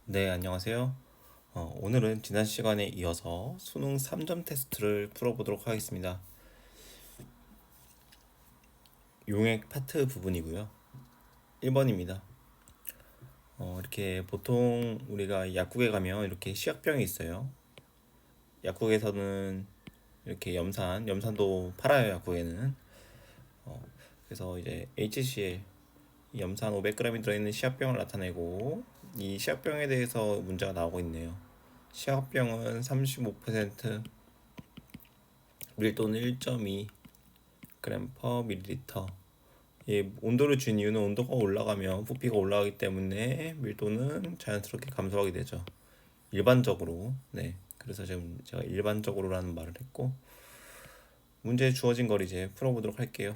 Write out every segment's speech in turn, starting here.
네, 안녕하세요. 오늘은 지난 시간에 이어서 수능 3점 테스트를 풀어보도록 하겠습니다. 용액 파트 부분이고요. 1번입니다. 이렇게 보통 우리가 약국에 가면 이렇게 시약병이 있어요. 약국에서는 이렇게 염산도 팔아요, 약국에는. 그래서 이제 HCl, 염산 500g이 들어있는 시약병을 나타내고, 이 시약병에 대해서 문제가 나오고 있네요. 시약병은 35%, 밀도는 1.2 g per 밀리리터. 예, 온도를 준 이유는 온도가 올라가면 부피가 올라가기 때문에 밀도는 자연스럽게 감소하게 되죠. 일반적으로. 네. 그래서 지금 제가 일반적으로라는 말을 했고, 문제에 주어진 걸 이제 풀어보도록 할게요.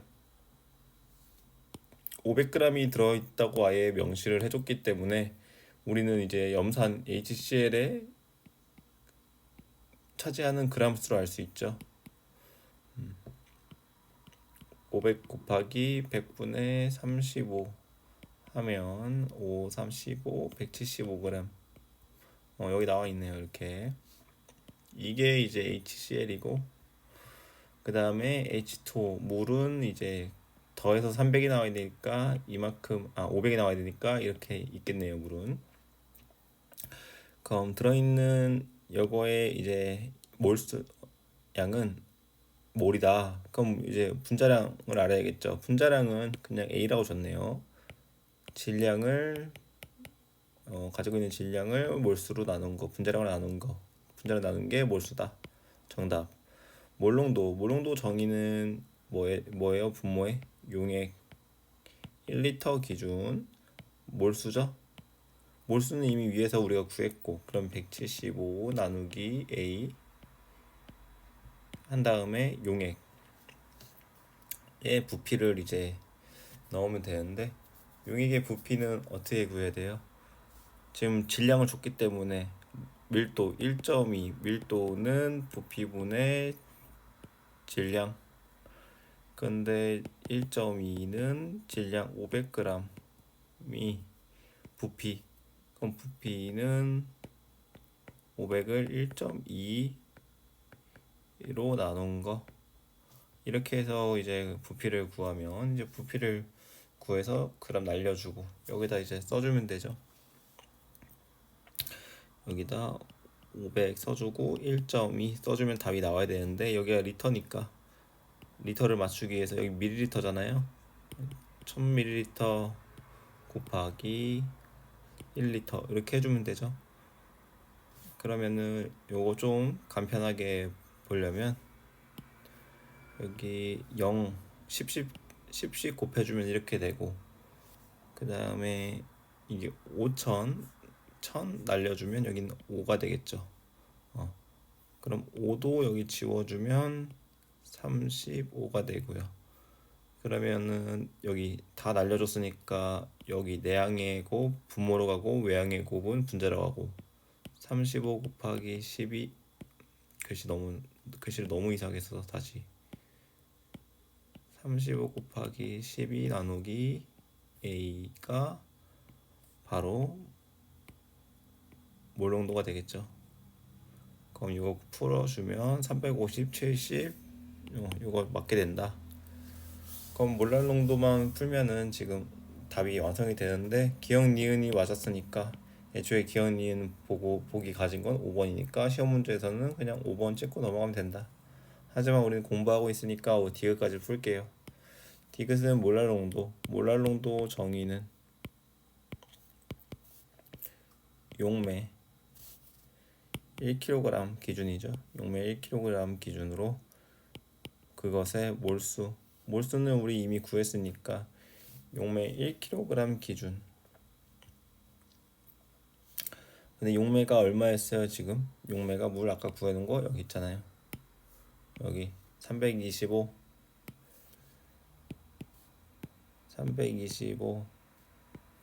500g이 들어있다고 아예 명시를 해줬기 때문에 우리는 이제 염산 HCl에 차지하는 그람 수로 알 수 있죠. 500 곱하기 100분의 35 하면 5, 35, 175g. 여기 나와 있네요. 이렇게. 이게 이제 HCl이고, 그 다음에 H2O, 물은 이제 더해서 300이 나와야 되니까 이만큼, 500이 나와야 되니까 이렇게 있겠네요. 물은. 그럼 들어있는 요거의 이제 몰수 양은 몰이다. 그럼 이제 분자량을 알아야겠죠. 분자량은 그냥 A라고 줬네요. 질량을 가지고 있는 질량을 몰수로 나눈 거, 분자량을 나눈 거, 분자를 나눈 게 몰수다. 정답. 몰농도 정의는 뭐예요? 분모의 용액 1리터 기준 몰수죠? 몰수는 이미 위에서 우리가 구했고, 그럼 175 나누기 A 한 다음에 용액의 부피를 이제 넣으면 되는데, 용액의 부피는 어떻게 구해야 돼요? 지금 질량을 줬기 때문에 밀도 1.2, 밀도는 부피분의 질량. 근데 1.2는 질량 500g이 부피. 그럼 부피는 500을 1.2로 나눈 거. 이렇게 해서 이제 부피를 구하면 이제 부피를 구해서 그람 날려주고 여기다 이제 써주면 되죠. 여기다 500 써주고 1.2 써주면 답이 나와야 되는데 여기가 리터니까 리터를 맞추기 위해서 여기 밀리리터잖아요. 1000ml 곱하기 1리터 이렇게 해주면 되죠. 그러면은 요거 좀 간편하게 보려면 여기 0, 10씩 곱해주면 이렇게 되고, 그 다음에 이게 5000, 1000 날려주면 여기는 5가 되겠죠. 그럼 5도 여기 지워주면 35가 되고요. 그러면은 여기 다 날려줬으니까 여기 내항의 곱 분모로 가고 외항의 곱은 분자로 가고 35 곱하기 12 글씨를 너무 이상하게 써서 다시 35 곱하기 12 나누기 A가 바로 몰농도가 되겠죠. 그럼 이거 풀어주면 350, 70 이거 맞게 된다. 그럼 몰랄 농도만 풀면은 지금 답이 완성이 되는데 기억 니은이 맞았으니까 애초에 기억 니은 보기 가진 건 5번이니까 시험 문제에서는 그냥 5번 찍고 넘어가면 된다. 하지만 우리는 공부하고 있으니까 디귿까지 풀게요. 디귿은 몰랄 농도 정의는 용매 1kg 기준이죠. 용매 1kg 기준으로 그것의 몰수는 우리 이미 구했으니까 용매 1kg 기준. 근데 용매가 얼마였어요 지금? 용매가 물 아까 구해놓은 거 여기 있잖아요. 여기 325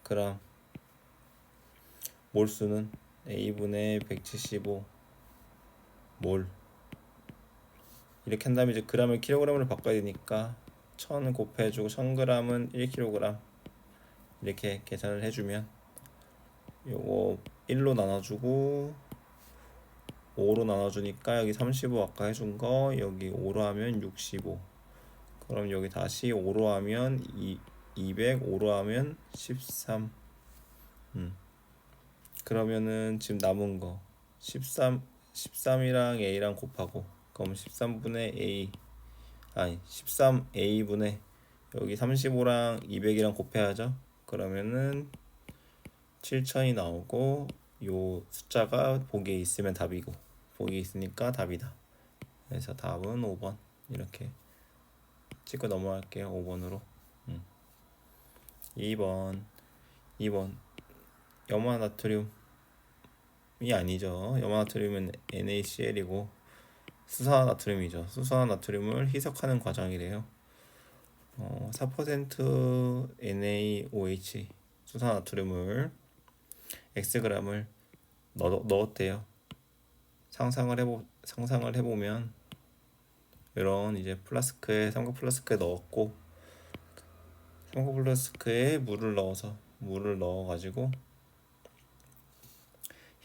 그람. 몰수는 A분의 175 몰. 이렇게 한 다음에 이제 그람을 킬로그램으로 바꿔야 되니까 1000 곱해주고 1000g은 1kg 이렇게 계산을 해주면 요거 1로 나눠주고 5로 나눠주니까 여기 35 아까 해준 거 여기 5로 하면 65. 그럼 여기 다시 5로 하면 200, 5로 하면 13. 그러면은 지금 남은 거 13이랑 a랑 곱하고, 그럼 13분의 a, 아니 13a분의 여기 35랑 200이랑 곱해야죠. 그러면은 7000이 나오고, 요 숫자가 보기에 있으면 답이고 보기에 있으니까 답이다. 그래서 답은 5번 이렇게 찍고 넘어갈게요. 5번으로. 2번 염화나트륨이 아니죠. 염화나트륨은 NaCl이고 수산화나트륨이죠. 수산화나트륨을 희석하는 과정이래요. 4% NaOH 수산화나트륨을 Xg을 넣었대요. 상상을 해보면 이런 이제 플라스크에, 삼각 플라스크에 넣었고, 삼각 플라스크에 물을 넣어가지고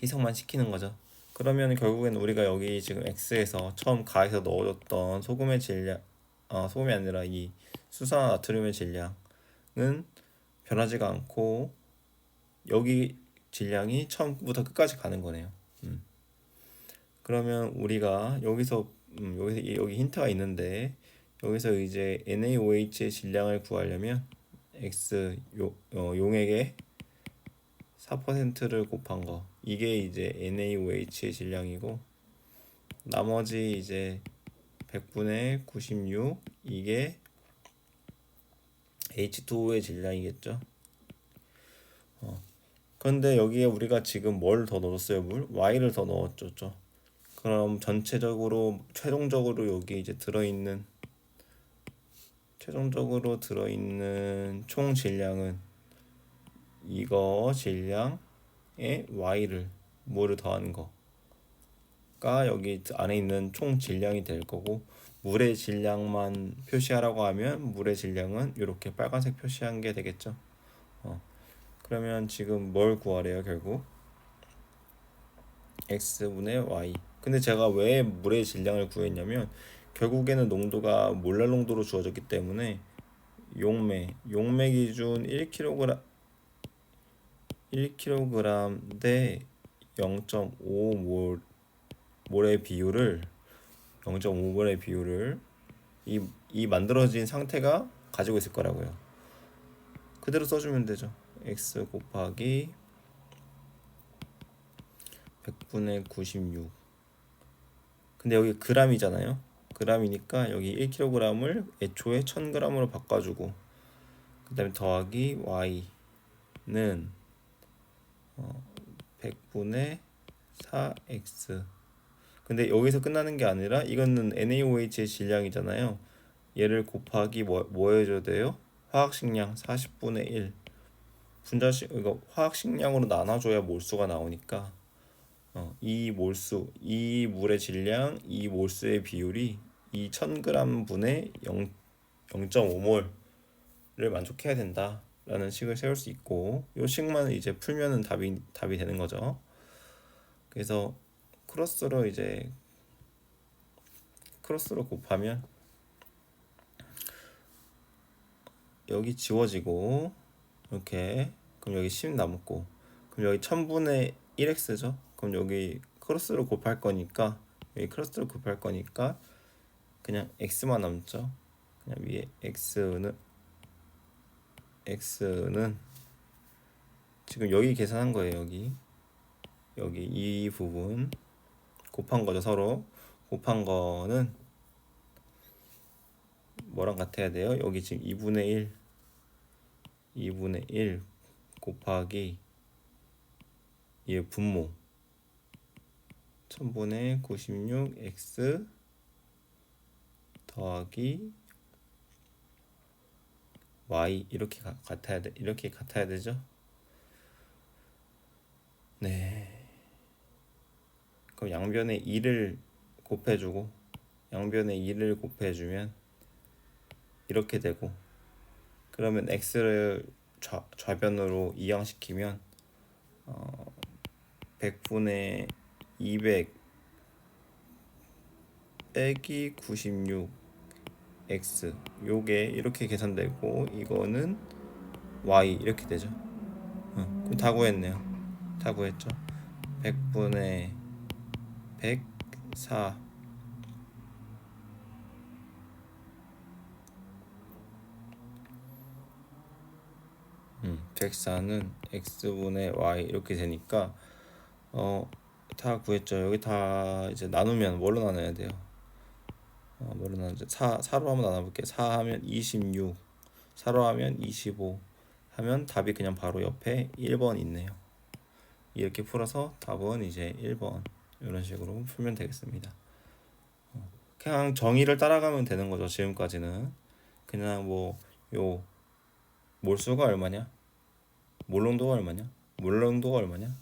희석만 시키는 거죠. 그러면 결국엔 우리가 여기 지금 X에서 처음 가에서 넣어줬던 소금의 질량, 소금이 아니라 이 수산화나트륨의 질량은 변하지가 않고 여기 질량이 처음부터 끝까지 가는 거네요. 그러면 우리가 여기서 여기 힌트가 있는데, 여기서 이제 NaOH의 질량을 구하려면 X 용액의 4%를 곱한 거, 이게 이제 NaOH의 질량이고, 나머지 이제 100분의 96 이게 H2O의 질량이겠죠. 그런데 여기에 우리가 지금 뭘 더 넣었어요? Y를 더 넣었죠. 그럼 최종적으로 여기 이제 최종적으로 들어있는 총 질량은 이거 질량에 Y를 물을 더하는 거가 여기 안에 있는 총 질량이 될 거고, 물의 질량만 표시하라고 하면 물의 질량은 이렇게 빨간색 표시한 게 되겠죠. 그러면 지금 뭘 구하래요? 결국 X분의 Y. 근데 제가 왜 물의 질량을 구했냐면, 결국에는 농도가 몰랄 농도로 주어졌기 때문에 용매 기준 1kg 대 0.5몰 몰의 비율을 0.5몰의 비율을 이 만들어진 상태가 가지고 있을 거라고요. 그대로 써주면 되죠. X 곱하기 100분의 96. 근데 여기 g이잖아요. g이니까 여기 1kg을 애초에 1000g으로 바꿔주고, 그 다음에 더하기 y는 100분의 4x. 근데 여기서 끝나는 게 아니라 이거는 NaOH의 질량이잖아요. 얘를 곱하기 뭐 해줘야 돼요? 화학식량 40분의 1. 이거 화학식량으로 나눠줘야 몰수가 나오니까 이 물의 질량, 이 몰수의 비율이 이 1000g 분의 0.5몰을 만족해야 된다라는 식을 세울 수 있고, 이 식만 이제 풀면은 답이 되는 거죠. 그래서 크로스로 곱하면 여기 지워지고 이렇게, 그럼 여기 10 남고, 그럼 여기 1000분의 1x죠. 그럼 여기 크로스로 곱할 거니까 그냥 x만 남죠. 그냥 위에 x는 지금 여기 계산한 거예요. 여기 이 부분 곱한 거죠. 서로 곱한 거는 뭐랑 같아야 돼요? 여기 지금 2분의 1 곱하기 얘 분모 1000분의 96x 더하기 y, 이렇게 같아야 되죠. 네. 그럼 양변에 2를 곱해주면 이렇게 되고, 그러면 x를 좌변으로 이항시키면 100분의 200 빼기 96 x 요게 이렇게 계산되고 이거는 y 이렇게 되죠. 그럼 다 구했네요. 다 구했죠. 100분의 104 104는 x분의 y 이렇게 되니까 다 구했죠. 여기 다 이제 나누면 뭘로 나눠야 돼요? 뭘로 나누죠? 4로 한번 나눠볼게요. 4 하면 26, 4로 하면 25 하면 답이 그냥 바로 옆에 1번 있네요. 이렇게 풀어서 답은 이제 1번 이런 식으로 풀면 되겠습니다. 그냥 정의를 따라가면 되는 거죠. 지금까지는 그냥 뭐 요 몰수가 얼마냐, 몰농도가 얼마냐, 몰농도가 얼마냐,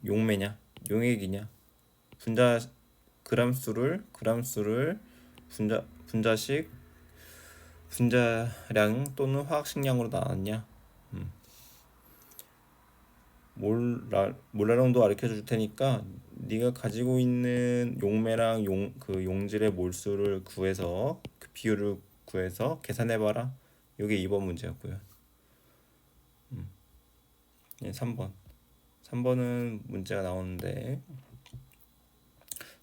용매냐, 용액이냐, 그람수를 분자량 또는 화학식량으로 나눴냐. 몰랄농도 가르쳐 줄 테니까 네가 가지고 있는 용매랑 그 용질의 몰수를 구해서 그 비율을 구해서 계산해 봐라. 이게 2번 문제였고요. 3번은 문제가 나오는데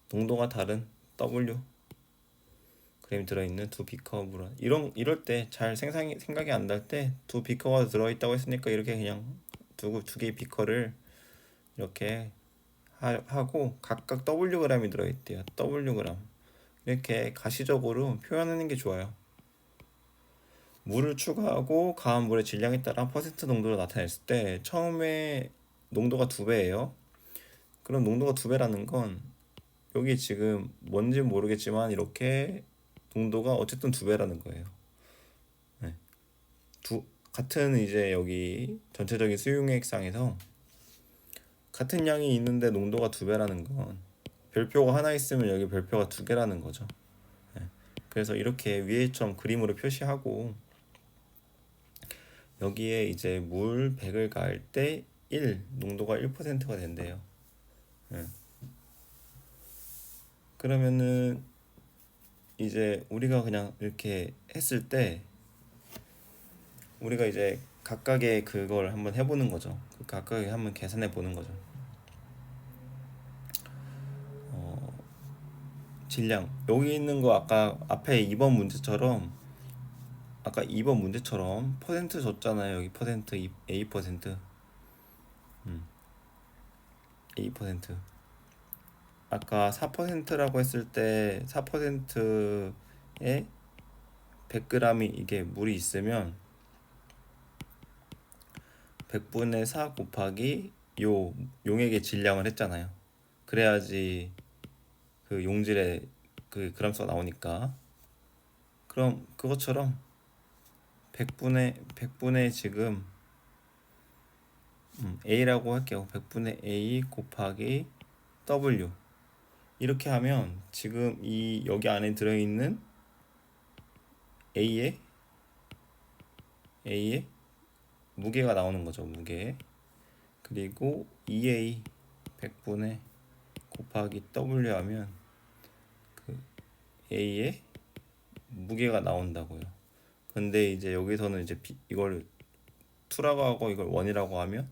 농도가 다른 W 그램이 들어있는 두 비커 물 이럴 때 잘 생각이 안 날 때 두 비커가 들어있다고 했으니까 이렇게 그냥 두 개의 비커를 이렇게 하고 각각 Wg이 들어있대요. Wg 이렇게 가시적으로 표현하는 게 좋아요. 물을 추가하고 가한 물의 질량에 따라 퍼센트 농도를 나타냈을 때 처음에 농도가 2배예요. 그럼 농도가 2배라는 건 여기 지금 뭔지 모르겠지만 이렇게 농도가 어쨌든 2배라는 거예요. 네. 같은 이제 여기 전체적인 수용액상에서 같은 양이 있는데 농도가 2배라는 건 별표가 하나 있으면 여기 별표가 2개라는 거죠. 네. 그래서 이렇게 위에처럼 그림으로 표시하고 여기에 이제 물 100을 가할 때 농도가 1%가 된대요. 네. 그러면은 이제 우리가 그냥 이렇게 했을 때 우리가 이제 각각의 그걸 한번 해보는 거죠. 각각의 한번 계산해 보는 거죠. 질량 여기 있는 거 아까 앞에 2번 문제처럼 퍼센트 줬잖아요. 여기 퍼센트 A%. A%. 아까 4%라고 했을 때 4%에 100g이 이게 물이 있으면 100분의 4 곱하기 요 용액의 질량을 했잖아요. 그래야지 그 용질의 그 그람수가 나오니까. 그럼 그것처럼 100분의 지금 A라고 할게요. 100분의 A 곱하기 W 이렇게 하면 지금 이 여기 안에 들어있는 A의 무게가 나오는 거죠. 무게. 그리고 2A 100분의 곱하기 W 하면 그 A의 무게가 나온다고요. 근데 이제 여기서는 이제 이걸 2라고 하고 이걸 1이라고 하면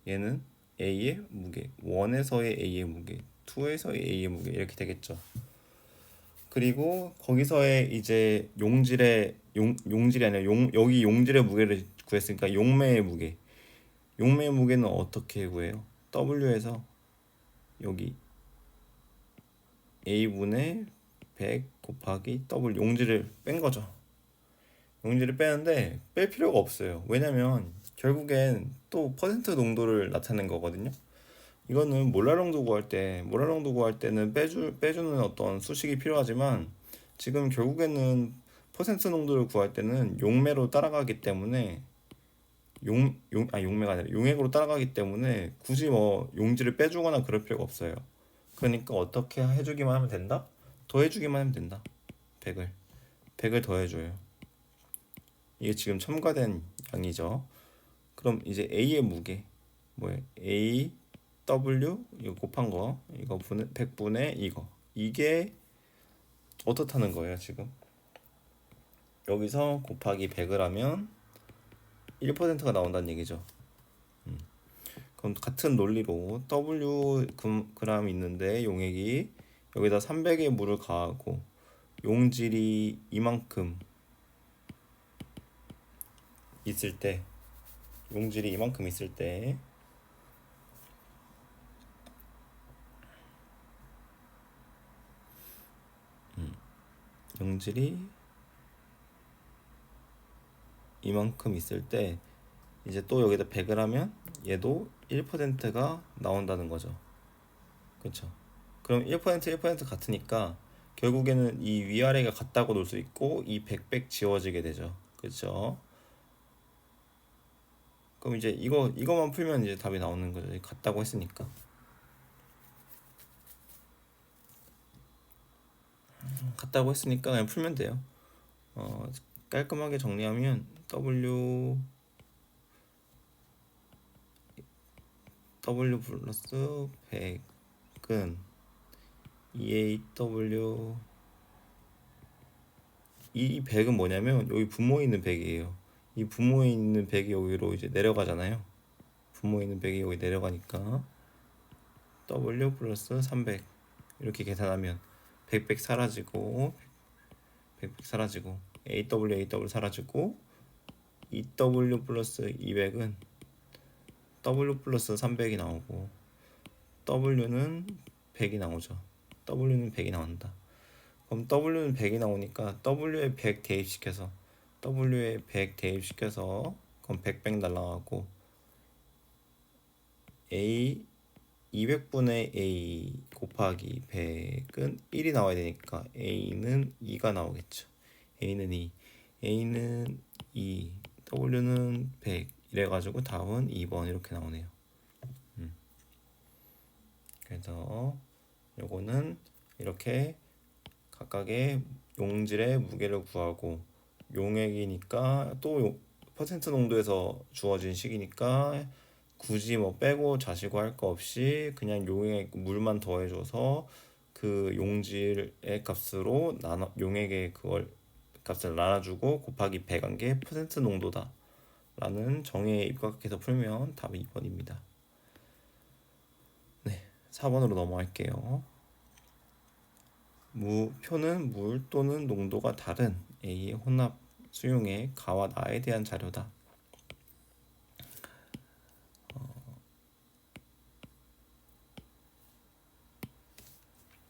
얘는 A의 무게, 1에서의 A의 무게, 2에서의 A의 무게 이렇게 되겠죠. 그리고 거기서의 이제 용질이 아니라 여기 용질의 무게를 구했으니까 용매의 무게는 어떻게 구해요? W에서 여기 A분의 100 곱하기 W 용질을 뺀 거죠. 용질을 빼는데 뺄 필요가 없어요. 왜냐면 결국엔 또 퍼센트 농도를 나타낸 거거든요. 이거는 몰랄 농도 구할 때는 빼주는 어떤 수식이 필요하지만 지금 결국에는 퍼센트 농도를 구할 때는 용매로 따라가기 때문에 용매가 아니라 용액으로 따라가기 때문에 굳이 뭐 용질을 빼주거나 그럴 필요가 없어요. 그러니까 어떻게 해주기만 하면 된다? 더해주기만 하면 된다. 100을 더해줘요. 이게 지금 첨가된 양이죠. 그럼 이제 A의 무게 뭐예요? A W 이거 곱한 거 이거 100분의 이거 이게 어떻다는 거예요 지금. 여기서 곱하기 100을 하면 1%가 나온다는 얘기죠. 그럼 같은 논리로 W 그램 있는데 용액이 여기다 300의 물을 가하고 용질이 이만큼 있을 때 용질이 이만큼 있을 때 용질이 이만큼 있을 때 이제 또 여기다 100을 하면 얘도 1%가 나온다는 거죠. 그렇죠? 그럼 1% 같으니까 결국에는 이 위아래가 같다고 놓을 수 있고 이 100 지워지게 되죠. 그렇죠? 그럼 이제 이거만 풀면 이제 답이 나오는 거죠. 같다고 했으니까. 같다고 했으니까 그냥 풀면 돼요. 깔끔하게 정리하면 W 플러스 100은 EAW 이 100은 뭐냐면 여기 분모에 있는 100이에요. 이 분모에 있는 100이 여기로 이제 내려가잖아요. 분모에 있는 100이 여기 내려가니까 W 플러스 300 이렇게 계산하면 100 사라지고 100 사라지고 AW 사라지고 EW 플러스 200은 W 플러스 300이 나오고 W는 100이 나오죠. W는 100이 나온다. 그럼 W는 100이 나오니까 W에 100 대입시켜서 그럼 100 날라가고 A 200분의 A 곱하기 100은 1이 나와야 되니까 A는 2가 나오겠죠. A는 2, W는 100 이래가지고 답은 2번 이렇게 나오네요. 그래서 요거는 이렇게 각각의 용질의 무게를 구하고 용액이니까 또 퍼센트 농도에서 주어진 식이니까 굳이 뭐 빼고 자시고 할 거 없이 그냥 용액 물만 더해줘서 그 용질의 값으로 용액의 그걸 값을 나눠주고 곱하기 100한 게 퍼센트 농도다 라는 정의에 입각해서 풀면 답이 2번입니다. 네, 4번으로 넘어갈게요. 표는 물 또는 농도가 다른 A의 혼합 수용의 가와 나에 대한 자료다.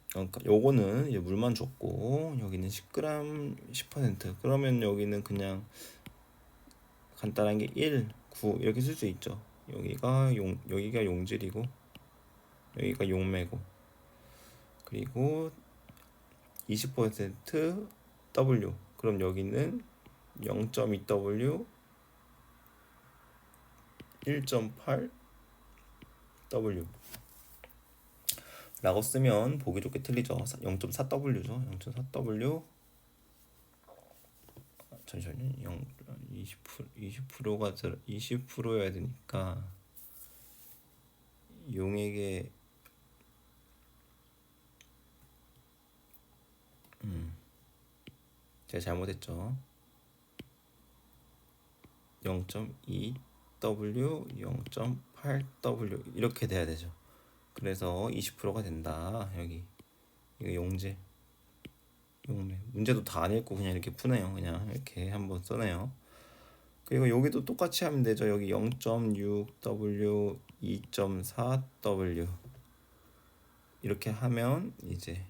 그러니까 요거는 이제 물만 줬고 여기는 10g 10% 그러면 여기는 그냥 간단한 게 1, 9 이렇게 쓸 수 있죠. 여기가 용질이고 여기가 용매고 그리고 20% W 그럼 여기는 0.2W 1.8 W 라고 쓰면 보기 좋게 틀리죠. 0.4W죠. 0.4W 잠시만요. 20%가 20%여야 되니까 용액의 제가 잘못했죠. 0.2W 0.8W 이렇게 돼야 되죠. 그래서 20%가 된다. 여기 이거 용매 문제도 다 안 읽고 그냥 이렇게 푸네요. 그냥 이렇게 한번 써네요. 그리고 여기도 똑같이 하면 되죠. 여기 0.6W 2.4W 이렇게 하면 이제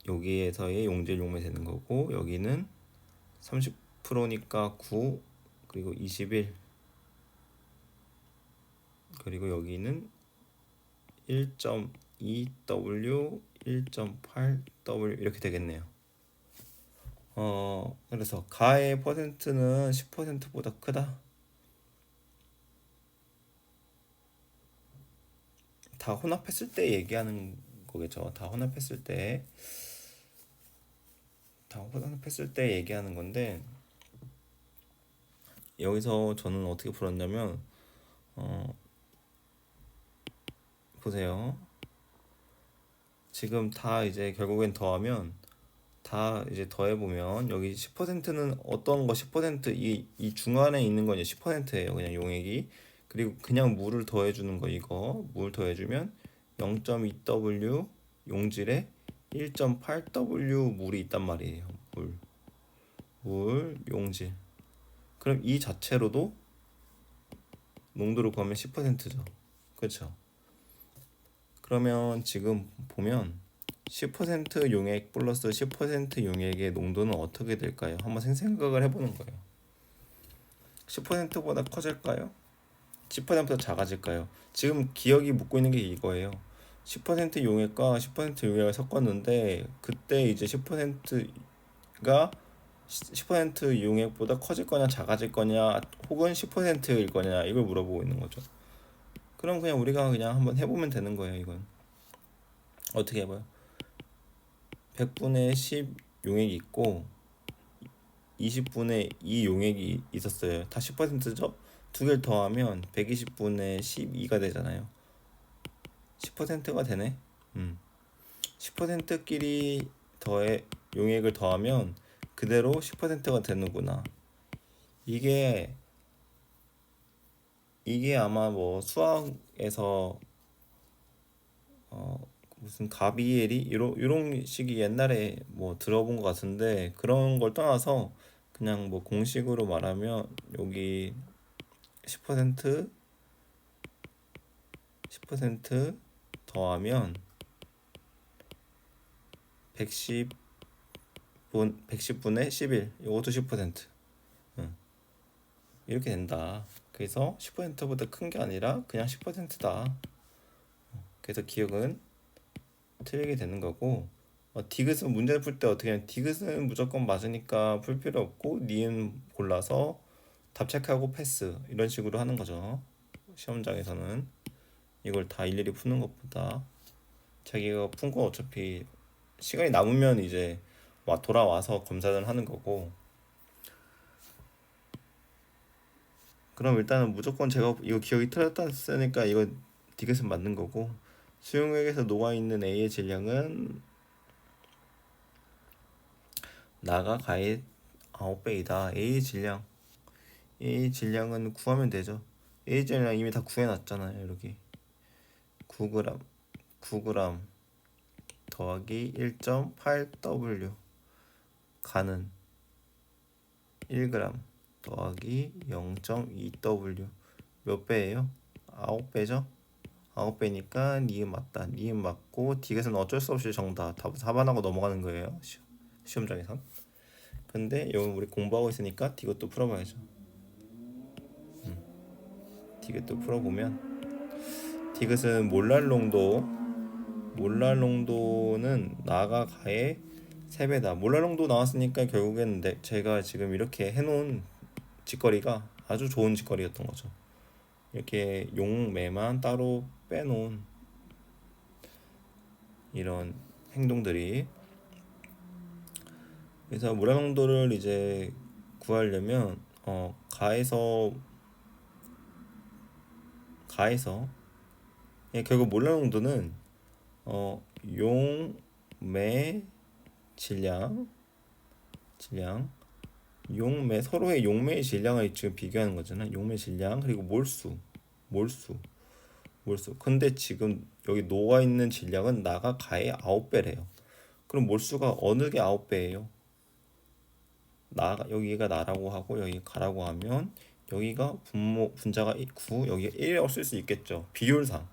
여기에서의 용질 용매 되는 거고 여기는 30%니까 9 그리고 21 그리고 여기는 1.2W 1.8W 이렇게 되겠네요. 그래서 가의 퍼센트는 10%보다 크다. 다 혼합했을 때 얘기하는 거겠죠. 다 혼합했을 때 얘기하는 건데 여기서 저는 어떻게 풀었냐면 보세요. 지금 다 이제 결국엔 더하면 다 이제 더해보면 여기 10%는 어떤 거 10%이 중간에 있는 건 이제 10%예요. 그냥 용액이. 그리고 그냥 물을 더해주는 거 이거 물 더해주면 0.2W 용질에 1.8W 물이 있단 말이에요. 물 용질. 그럼 이 자체로도 농도를 구하면 10%죠. 그렇죠? 그러면 지금 보면 10% 용액 플러스 10% 용액의 농도는 어떻게 될까요? 한번 생각을 해보는 거예요. 10%보다 커질까요? 10%보다 작아질까요? 지금 기억이 묻고 있는 게 이거예요. 10% 용액과 10% 용액을 섞었는데 그때 이제 10%가 10% 용액보다 커질 거냐 작아질 거냐 혹은 10%일 거냐 이걸 물어보고 있는 거죠. 그럼 그냥 우리가 그냥 한번 해보면 되는 거예요. 이건 어떻게 해봐요? 100분의 10 용액이 있고 20분의 2 용액이 있었어요. 다 10%죠? 두 개를 더하면 120분의 12가 되잖아요. 10%가 되네. 10%끼리 더해 용액을 더하면 그대로 10%가 되는구나. 이게 아마 뭐 수학에서 무슨 가비엘이 이런 식이 옛날에 뭐 들어본 것 같은데 그런 걸 떠나서 그냥 뭐 공식으로 말하면 여기 10% 10% 더하면 110분의 11 이것도 10% 응. 이렇게 된다. 그래서 10%보다 큰 게 아니라 그냥 10%다. 그래서 기억은 틀리게 되는 거고 디귿은 문제를 풀 때 어떻게 하면 디귿은 무조건 맞으니까 풀 필요 없고 니은 골라서 답 체크하고 패스 이런 식으로 하는 거죠. 시험장에서는 이걸 다 일일이 푸는 것보다 자기가 푼 거 어차피 시간이 남으면 이제 돌아와서 검사를 하는 거고. 그럼 일단은 무조건 제가 이거 기억이 틀렸다으니까 이거 디귿은 맞는 거고 수용액에서 녹아있는 A의 질량은 나가 가의 9배이다. A의 질량은 구하면 되죠. A 질량 이미 다 구해놨잖아요. 여기 9g 더하기 1.8W 가는 1g 더하기 0.2W 몇 배예요? 9배죠? 9배니까 니은 맞다. 니은 맞고 디귿은 어쩔 수 없이 정답. 답 4반하고 넘어가는 거예요. 시험장에선. 근데 여기 우리 공부하고 있으니까 디귿도 풀어봐야죠. 디귿도 풀어보면 디귿은 몰랄 농도는 나가 가의 3배다. 몰랄 농도 나왔으니까 결국에는 제가 지금 이렇게 해놓은 직거리가 아주 좋은 직거리였던 거죠. 이렇게 용매만 따로 빼놓은 이런 행동들이. 그래서 몰랄 농도를 이제 구하려면 가에서 결국 몰랄 농도는 용매 질량 용매 서로의 용매의 질량을 지금 비교하는 거잖아. 용매 질량 그리고 몰수. 근데 지금 여기 녹아 있는 질량은 나가 가의 9배래요. 그럼 몰수가 어느 게 9배예요? 여기가 나라고 하고 여기 가라고 하면 여기가 분자가 9 여기가 1이라고 쓸 수 있겠죠. 비율상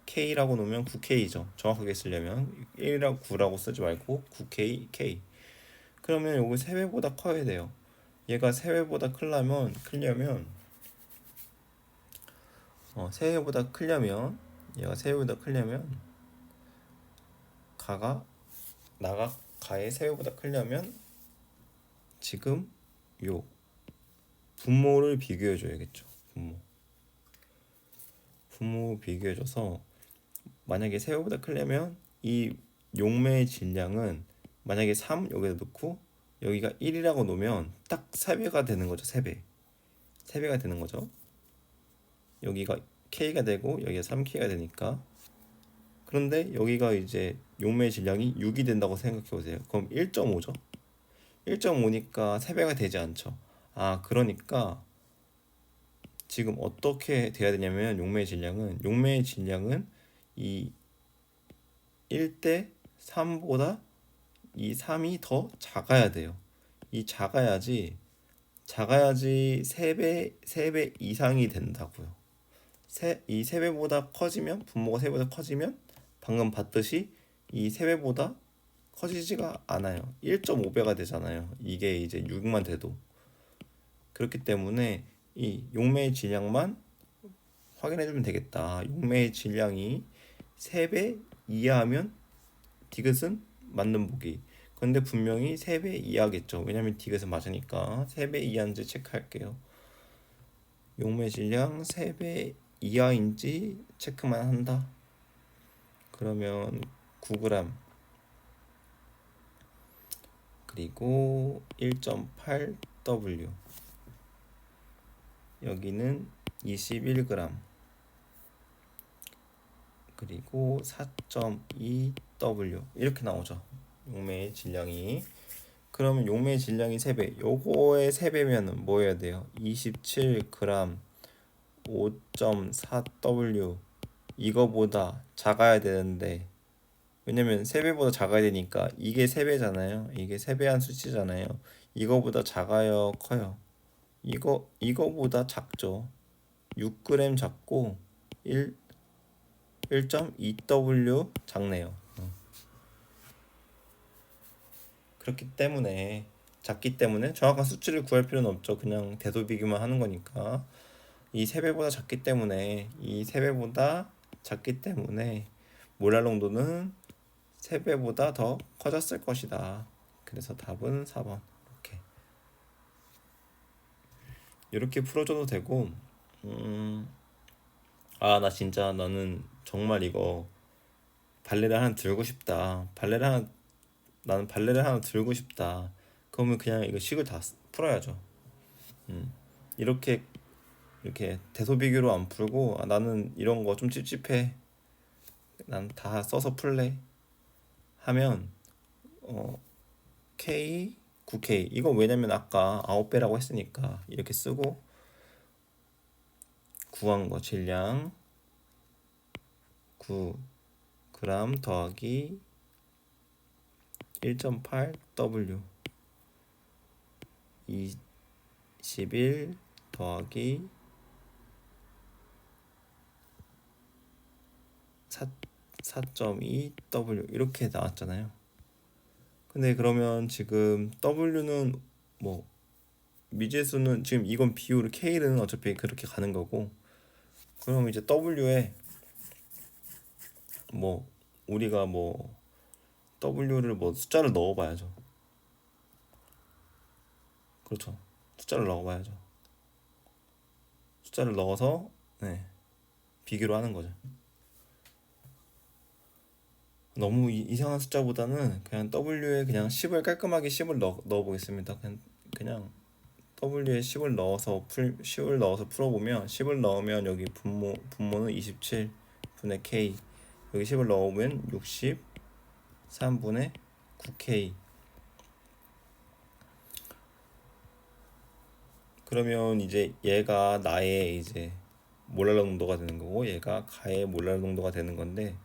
K라고 놓으면 9K죠. 정확하게 쓰려면 1이라고 9라고 쓰지 말고 9K K. 그러면 요거 3배보다 커야 돼요. 얘가 3배보다 크려면 3배보다 크려면 얘가 3배보다 크려면 나가 가의 3배보다 크려면 지금 요 분모를 비교해 줘야겠죠. 분모 비교해 줘서 만약에 3배보다 크려면 이 용매의 질량은 만약에 3 여기다 놓고 여기가 1이라고 놓으면 딱 3배가 되는 거죠. 3배가 되는 거죠. 여기가 K가 되고 여기가 3K가 되니까. 그런데 여기가 이제 용매의 질량이 6이 된다고 생각해 보세요. 그럼 1.5죠. 1.5니까 3배가 되지 않죠. 아, 그러니까 지금 어떻게 돼야 되냐면 용매의 질량은 이 1대 3보다 이 3이 더 작아야 돼요. 이 작아야지 3배 이상이 된다고요. 이 3배보다 커지면, 분모가 3배보다 커지면 방금 봤듯이 이 3배보다 커지지가 않아요. 1.5배가 되잖아요. 이게 이제 6만 돼도. 그렇기 때문에 이 용매의 질량만 확인해 주면 되겠다. 용매의 질량이 3배 이하면 디귿은 맞는 보기. 근데 분명히 3배 이하겠죠. 왜냐면 디귿은 맞으니까. 3배 이하인지 체크할게요. 용매 질량 3배 이하인지 체크만 한다. 그러면 9g 그리고 1.8W 여기는 21g 그리고 4.2W 이렇게 나오죠. 용매의 질량이. 그러면 용매의 질량이 3배. 요거의 3배면은 뭐 해야 돼요? 27g 5.4W 이거보다 작아야 되는데, 왜냐면 3배보다 작아야 되니까 이게 3배잖아요. 이게 3배한 수치잖아요. 이거보다 작아요, 커요? 이거보다 작죠. 6g 작고 1.2W 작네요. 그렇기 때문에 작기 때문에 정확한 수치를 구할 필요는 없죠. 그냥 대소비교만 하는 거니까. 이 3배보다 작기 때문에 몰랄 농도는 3배보다 더 커졌을 것이다. 그래서 답은 4번. 이렇게 풀어줘도 되고. 나 진짜 나는 정말 이거 발레를 하나 들고 싶다. 나는 발레를 하나 들고 싶다. 그러면 그냥 이거 식을 다 풀어야죠. 이렇게 대소비교로 안 풀고, 나는 이런 거 좀 찝찝해, 난 다 써서 풀래 하면 K 9K 이거 왜냐면 아까 9배라고 했으니까 이렇게 쓰고, 구한 거 질량 9g 더하기 1.8W 21 더하기 4.2W 이렇게 나왔잖아요. 근데 그러면 지금 W는 뭐 미지수는 지금 이건 비율 K는 어차피 그렇게 가는 거고, 그럼 이제 W에 뭐 우리가 뭐 W를 뭐 숫자를 넣어봐야죠. 그렇죠. 숫자를 넣어봐야죠. 숫자를 넣어서 비교를 하는 거죠. 너무 이상한 숫자보다는 그냥 W에 그냥 10을 깔끔하게 10을 넣어보겠습니다. 그냥 W에 10을 넣어서 풀어보면, 10을 넣으면 여기 분모는 27 분의 K, 여기 10을 넣으면 63분의 9K. 그러면 이제 얘가 나의 이제 몰랄 농도가 되는 거고, 얘가 가의 몰랄 농도가 되는 건데,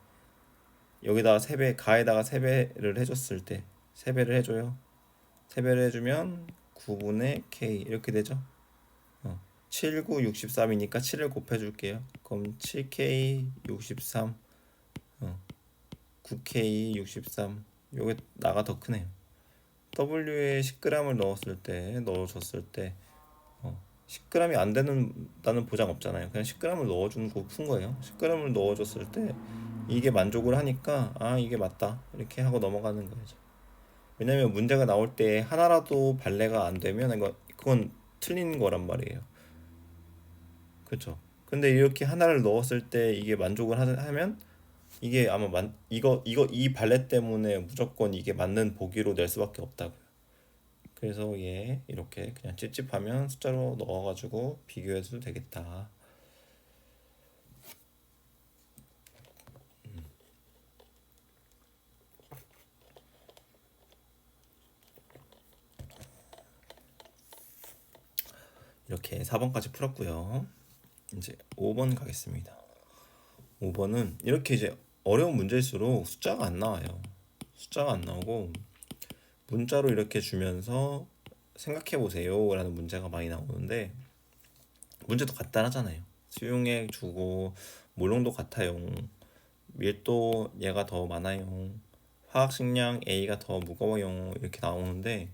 여기다가 3배, 가에다가 3배를 해줬을 때 3배를 해줘요. 3배를 해주면 9분의 K 이렇게 되죠. 7, 9, 63이니까 7을 곱해줄게요. 그럼 7K 63, 9K 63. 요게 나가 더 크네요. W에 10g을 넣어줬을 때 10g이 안 된다는 보장 없잖아요. 그냥 10g을 넣어준 거 푼 거예요. 10g을 넣어줬을 때 이게 만족을 하니까 이게 맞다 이렇게 하고 넘어가는 거죠. 왜냐면 문제가 나올 때 하나라도 발레가 안 되면 그건 틀린 거란 말이에요. 그렇죠. 근데 이렇게 하나를 넣었을 때 이게 만족을 하면 이게 아마 이 발레 때문에 무조건 이게 맞는 보기로 낼 수밖에 없다고요. 그래서 이렇게 그냥 찝찝하면 숫자로 넣어가지고 비교해도 되겠다. 이렇게 4번까지 풀었고요. 이제 5번 가겠습니다. 5번은 이렇게 이제 어려운 문제일수록 숫자가 안 나와요. 숫자가 안 나오고 문자로 이렇게 주면서 생각해 보세요 라는 문제가 많이 나오는데, 문제도 간단하잖아요. 수용액 주고 몰롱도 같아요, 밀도 얘가 더 많아요, 화학식량 A가 더 무거워요, 이렇게 나오는데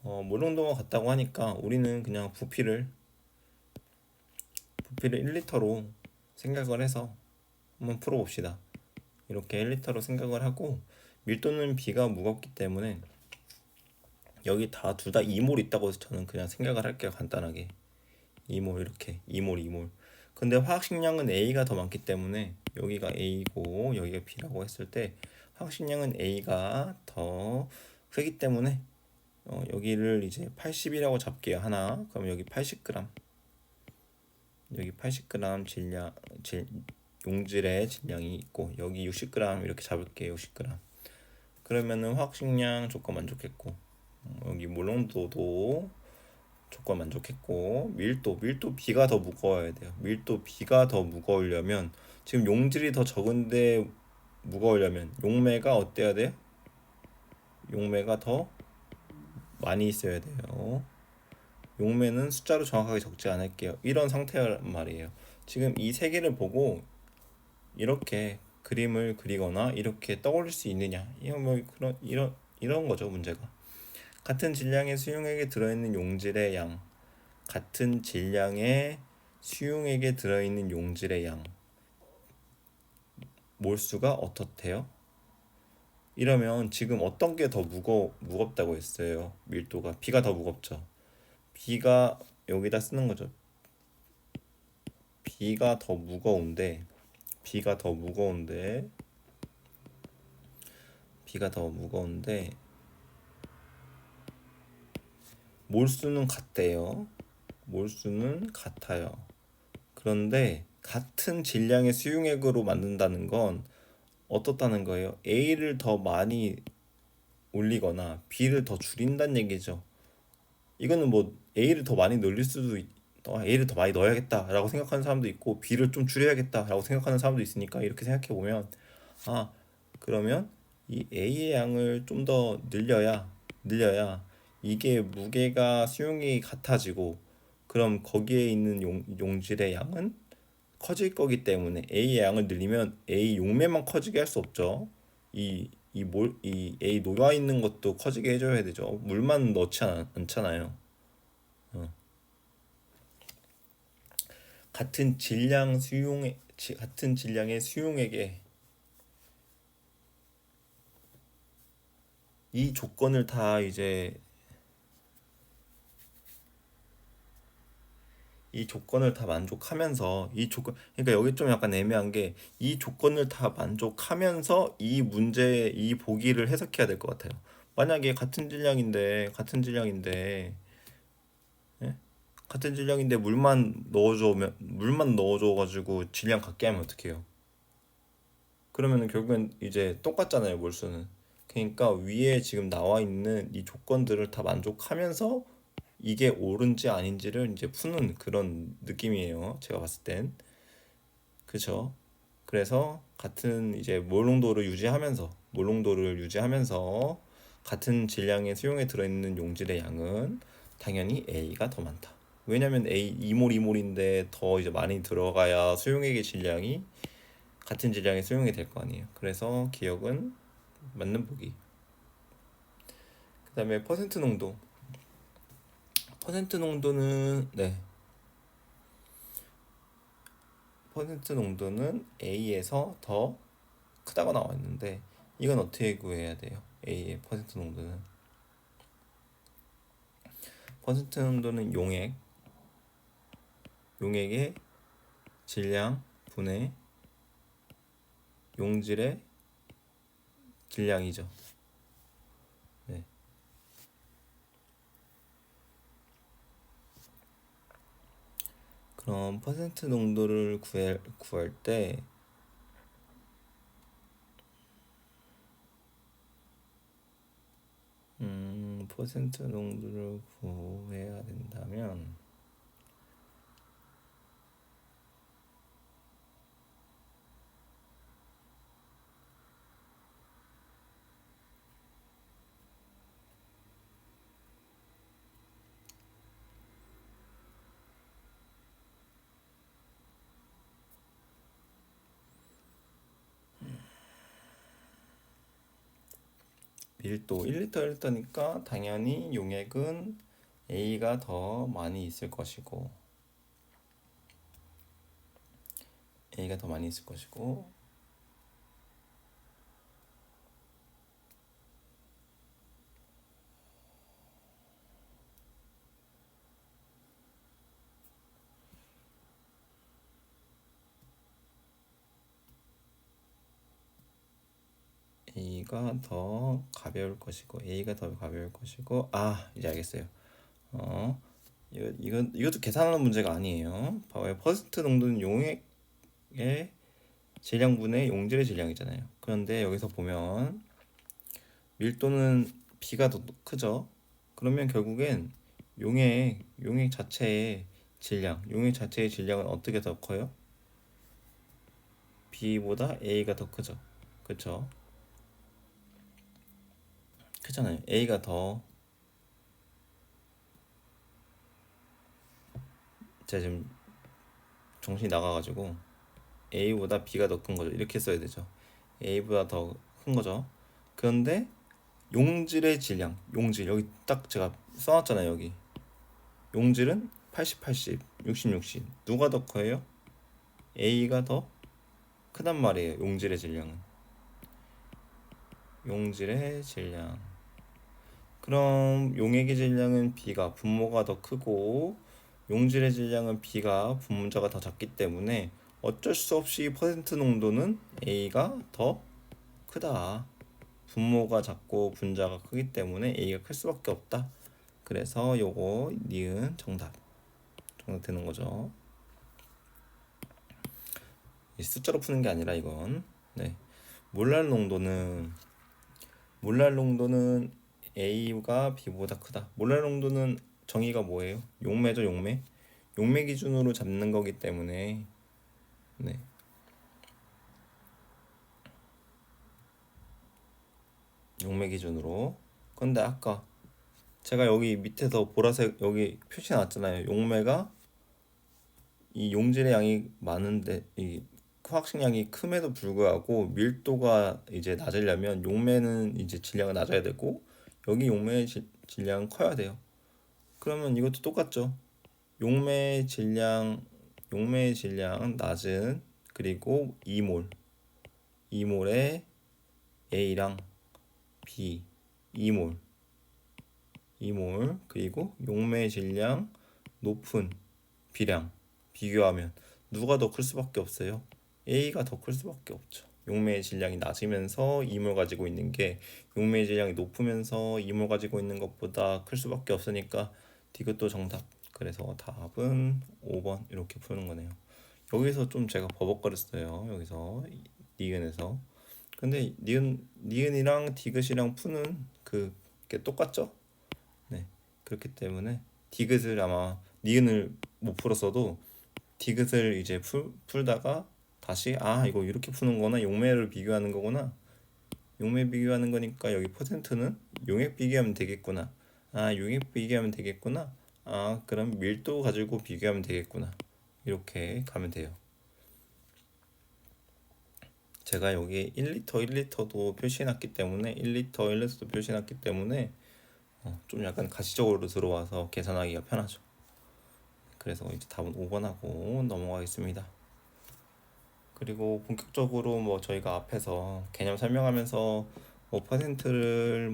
몰롱도가 같다고 하니까 우리는 그냥 부피를 1리터로 생각을 해서 한번 풀어봅시다. 이렇게 1리터로 생각을 하고, 밀도는 B가 무겁기 때문에 여기 다 둘 다 2몰 있다고 해서 저는 그냥 생각을 할게요. 간단하게 2몰, 이렇게 2몰. 근데 화학식량은 A가 더 많기 때문에 여기가 A고 여기가 B라고 했을 때 화학식량은 A가 더 크기 때문에 여기를 이제 80이라고 잡게요. 하나. 그럼 여기 80g, 여기 80g 용질의 질량이 있고, 여기 60g 이렇게 잡을게요. 60g. 그러면은 화학식량 조건 만족했고, 여기 몰롱도도 조건 만족했고, 밀도 B가 더 무거워야 돼요. 밀도 B가 더 무거우려면, 지금 용질이 더 적은데 무거우려면 용매가 어때야 돼요? 용매가 더 많이 있어야 돼요. 용매는 숫자로 정확하게 적지 않을게요. 이런 상태란 말이에요. 지금 이 세 개를 보고 이렇게 그림을 그리거나 이렇게 떠올릴 수 있느냐, 이런 뭐 그런 이런 거죠. 문제가 같은 질량의 수용액에 들어있는 용질의 양, 같은 질량의 수용액에 들어있는 용질의 양, 몰수가 어떻대요? 이러면 지금 어떤 게 더 무겁다고 했어요? 밀도가 B가 더 무겁죠. B가 여기다 쓰는 거죠. B가 더 무거운데 B가 더 무거운데 B가 더 무거운데 몰수는 같대요. 몰수는 같아요. 그런데 같은 질량의 수용액으로 만든다는 건 어떻다는 거예요? A를 더 많이 올리거나 B를 더 줄인다는 얘기죠. 이거는 뭐 A를 더 많이 늘릴 수도 A를 더 많이 넣어야겠다라고 생각하는 사람도 있고, B를 좀 줄여야겠다라고 생각하는 사람도 있으니까, 이렇게 생각해 보면 그러면 이 A의 양을 좀 더 늘려야 이게 무게가 수용이 같아지고, 그럼 거기에 있는 용질의 양은 커질 거기 때문에 A의 양을 늘리면 A 용매만 커지게 할 수 없죠. 이 A 녹아 있는 것도 커지게 해줘야 되죠. 물만 넣지 않잖아요. 같은 질량의 수용액에 이 조건을 다 이제 이 조건을 다 만족하면서, 그러니까 여기 좀 약간 애매한 게, 이 조건을 다 만족하면서 이 보기를 해석해야 될 것 같아요. 만약에 예? 같은 질량인데 물만 넣어줘 가지고 질량 같게 하면 어떡해요? 그러면은 결국엔 이제 똑같잖아요, 몰수는. 그러니까 위에 지금 나와 있는 이 조건들을 다 만족하면서 이게 옳은지 아닌지를 이제 푸는 그런 느낌이에요, 제가 봤을 땐. 그쵸? 그래서 같은 이제 몰롱도를 유지하면서 같은 질량의 수용에 들어있는 용질의 양은 당연히 A가 더 많다. 왜냐면 A 2몰 2몰인데 더 이제 많이 들어가야 수용액의 질량이 같은 질량의 수용이 될 거 아니에요. 그래서 기억은 맞는 보기. 그다음에 퍼센트 농도. 퍼센트 농도는 네. 퍼센트 농도는 A에서 더 크다고 나와 있는데, 이건 어떻게 구해야 돼요? A의 퍼센트 농도는, 용액의 질량 분의 용질의 질량이죠. 네. 그럼 퍼센트 농도를 구할 때 퍼센트 농도를 구해야 된다면 밀도 1리터 1리터니까 당연히 용액은 A가 더 많이 있을 것이고 A가 더 많이 있을 것이고 A가 더 가벼울 것이고 A가 더 가벼울 것이고 이제 알겠어요. 어 이것도 계산하는 문제가 아니에요. 봐봐요. 퍼센트 농도는 용액의 질량분의 용질의 질량이잖아요. 그런데 여기서 보면 밀도는 B가 더 크죠. 그러면 결국엔 용액 자체의 용액 자체의 질량은 어떻게 더 커요? B보다 A가 더 크죠. 그쵸? 크잖아요. A가 더 제가 지금 정신이 나가가지고 A보다 B가 더 큰 거죠. 이렇게 써야 되죠. A보다 더 큰 거죠. 그런데 용질의 질량, 용질 여기 딱 제가 써놨잖아요. 여기 용질은 80, 80, 60, 60. 누가 더 커요? A가 더 크단 말이에요. 용질의 질량은. 용질의 질량. 그럼 용액의 질량은 B가 분모가 더 크고 용질의 질량은 B가 분모자가 더 작기 때문에 어쩔 수 없이 퍼센트 농도는 A가 더 크다. 분모가 작고 분자가 크기 때문에 A가 클 수밖에 없다. 그래서 요거 니은 정답 되는 거죠. 숫자로 푸는 게 아니라 이건 네. 몰랄 농도는 A가 B보다 크다. 몰랄 농도는 정의가 뭐예요? 용매죠, 용매. 용매 기준으로 잡는 거기 때문에 네. 용매 기준으로. 근데 아까 제가 여기 밑에서 보라색 여기 표시 나왔잖아요. 용매가 이 용질의 양이 많은데 이 화학식량이 큼에도 불구하고 밀도가 이제 낮으려면 용매는 이제 질량은 낮아야 되고 여기 용매의 질량은 커야 돼요. 그러면 이것도 똑같죠. 용매의 질량 낮은 그리고 2몰에 A랑 B 2몰 그리고 용매의 질량 높은 B량 비교하면 누가 더 클 수밖에 없어요? A가 더 클 수밖에 없죠. 용매의 질량이 낮으면서 2몰 가지고 있는 게 용매의 질량이 높으면서 2몰 가지고 있는 것보다 클 수밖에 없으니까 디귿도 정답. 그래서 답은 5번 이렇게 푸는 거네요. 여기서 좀 제가 버벅거렸어요. 여기서 니은에서. 근데 니은이랑 디귿이랑 푸는 그게 똑같죠? 네. 그렇기 때문에 디귿을 아마 니은을 못 풀었어도 디귿을 이제 풀다가 다시 이거 이렇게 푸는 거나 용매를 비교하는 거구나. 용매 비교하는 거니까 여기 퍼센트는 용액 비교하면 되겠구나. 용액 비교하면 되겠구나. 그럼 밀도 가지고 비교하면 되겠구나. 이렇게 가면 돼요. 제가 여기 1리터 1리터도 표시해놨기 때문에 1리터 1리터도 표시해놨기 때문에 좀 약간 가시적으로 들어와서 계산하기가 편하죠. 그래서 이제 답은 5번 하고 넘어가겠습니다. 그리고 본격적으로 뭐 저희가 앞에서 개념 설명하면서 뭐 퍼센트를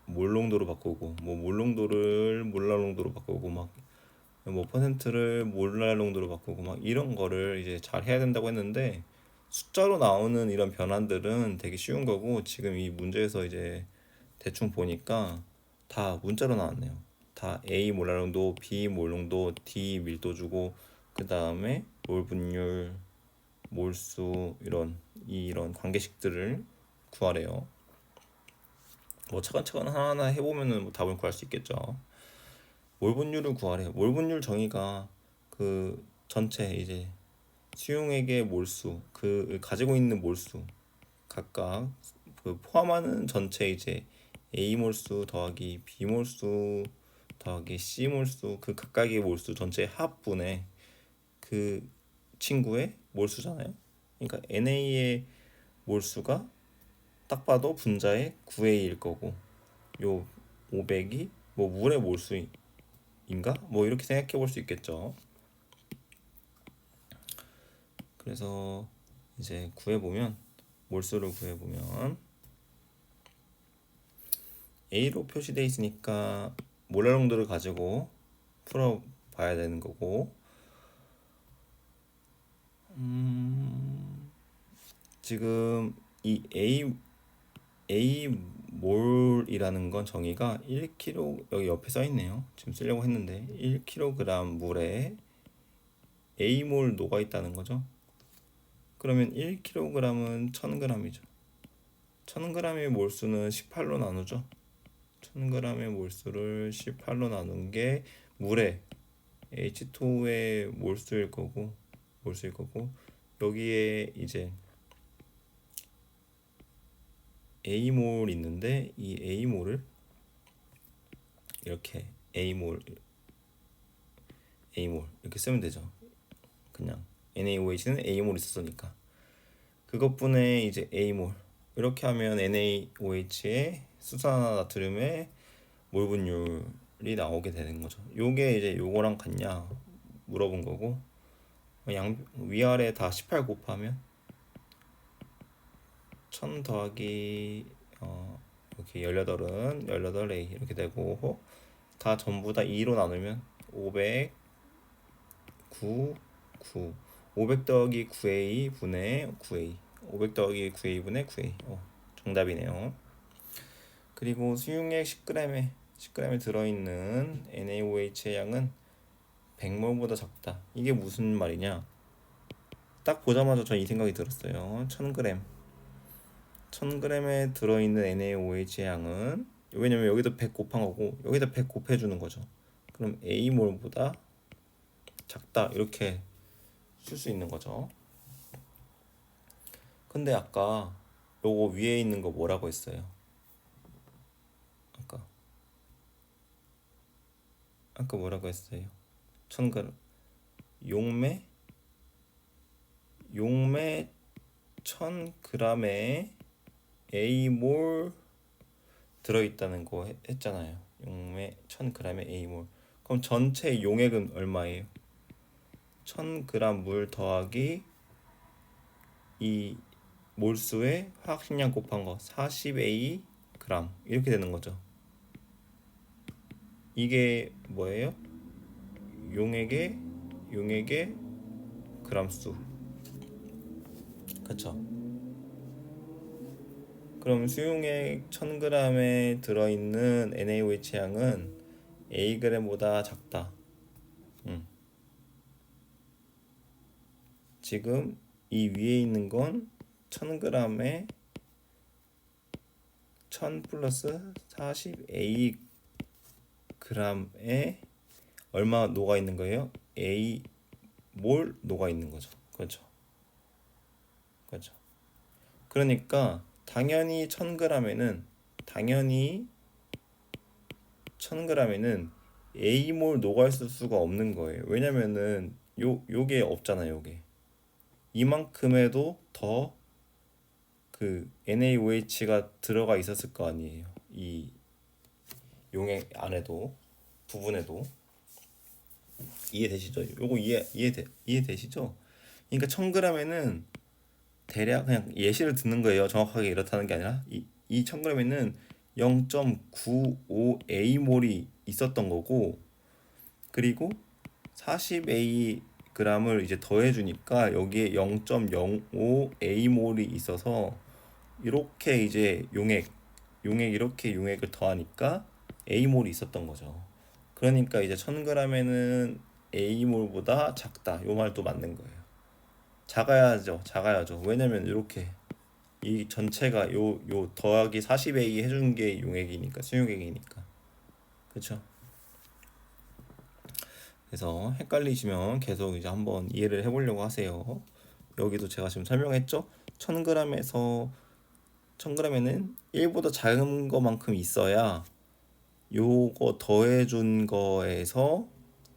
몰농도로 바꾸고 몰농도를 몰랄농도로 바꾸고 뭐 퍼센트를 몰랄농도로 바꾸고 이런 거를 이제 잘 해야 된다고 했는데 숫자로 나오는 이런 변환들은 되게 쉬운 거고 지금 이 문제에서 이제 대충 보니까 다 문자로 나왔네요. 다 A 몰랄농도, B 몰농도, D 밀도 주고 그 다음에 몰 분율, 몰수 이런 관계식들을 구하래요. 뭐 차근차근 하나하나 해보면은 뭐 답을 구할 수 있겠죠. 몰 분율을 구하래요. 몰 분율 정의가 그 전체 이제 수용액의 몰수, 그 가지고 있는 몰수 각각 그 포함하는 전체 이제 A 몰수 더하기 B 몰수 더하기 C 몰수 그 각각의 몰수 전체 합분의 그 친구의 몰수잖아요. 그러니까 NA의 몰수가 딱 봐도 분자의 9A일 거고 요 500이 뭐 물의 몰수인가? 뭐 이렇게 생각해 볼 수 있겠죠. 그래서 이제 구해보면 몰수를 구해보면 A로 표시되어 있으니까 몰랄 농도를 가지고 풀어봐야 되는 거고 지금 이 A 몰이라는 건 정의가 1kg 여기 옆에 써 있네요. 지금 쓰려고 했는데 1kg 물에 A 몰 녹아 있다는 거죠. 그러면 1kg은 1000g이죠. 1000g의 몰수는 18로 나누죠. 1000g의 몰수를 18로 나눈 게 물의 H2의 몰수일 거고 여기에 이제 A몰 있는데 이 A몰을 이렇게 A몰 이렇게 쓰면 되죠. 그냥 NaOH는 A몰 있었으니까 그것분의 이제 A몰 이렇게 하면 NaOH의 수산화나트륨의 몰 분율이 나오게 되는 거죠. 요게 이제 요거랑 같냐 물어본 거고 위아래 다 18 곱하면 1000 더하기 이렇게 18은 18A 이렇게 되고 다 전부 다 2로 나누면 500 500 더하기 9A 분의 9A 500 더하기 9A 분의 9A 정답이네요. 그리고 수용액 10g에 들어있는 NaOH의 양은 100몰보다 작다. 이게 무슨 말이냐? 딱 보자마자 전 이 생각이 들었어요. 1000g에 들어있는 NaOH의 양은 왜냐면 여기도 100 곱한 거고 여기다 100 곱해주는 거죠. 그럼 A몰보다 작다 이렇게 쓸 수 있는 거죠. 근데 아까 요거 위에 있는 거 뭐라고 했어요? 아까 뭐라고 했어요? 1000g 용매 1000g에 A몰 들어있다는 거 했잖아요. 용매 1000g에 A몰. 그럼 전체 용액은 얼마예요? 1000g 물 더하기 이 몰수의 화학식량 곱한 거 40A g 이렇게 되는 거죠. 이게 뭐예요? 용액의 그람수. 그쵸? 그럼 수용액 1000g에 들어있는 NaOH 양은 Ag보다 작다. 지금 이 위에 있는 건 1000g에 1000 플러스 40A g에 얼마 녹아 있는 거예요? A 몰 녹아 있는 거죠. 그렇죠. 그러니까 당연히 1000g에는 A 몰 녹아 있을 수가 없는 거예요. 왜냐면은 요게 없잖아요. 요게 이만큼에도 더 그 NaOH가 들어가 있었을 거 아니에요. 이 용액 안에도 부분에도 이해되시죠? 요거 이해되시죠? 그러니까 1000g에는 대략 그냥 예시를 듣는 거예요. 정확하게 이렇다는 게 아니라 이 1000g에는 0.95A몰이 있었던 거고 그리고 40A g을 이제 더해주니까 여기에 0.05A몰이 있어서 이렇게 이제 이렇게 용액을 더하니까 A몰이 있었던 거죠. 그러니까 이제 1000g에는 A몰보다 작다. 요 말도 맞는 거예요. 작아야죠. 왜냐면 이렇게 이 전체가 요 더하기 40A 해준 게 용액이니까 수용액이니까. 그렇죠? 그래서 헷갈리시면 계속 이제 한번 이해를 해보려고 하세요. 여기도 제가 지금 설명했죠? 1000g에는 1보다 작은 것만큼 있어야 요거 더해준 거에서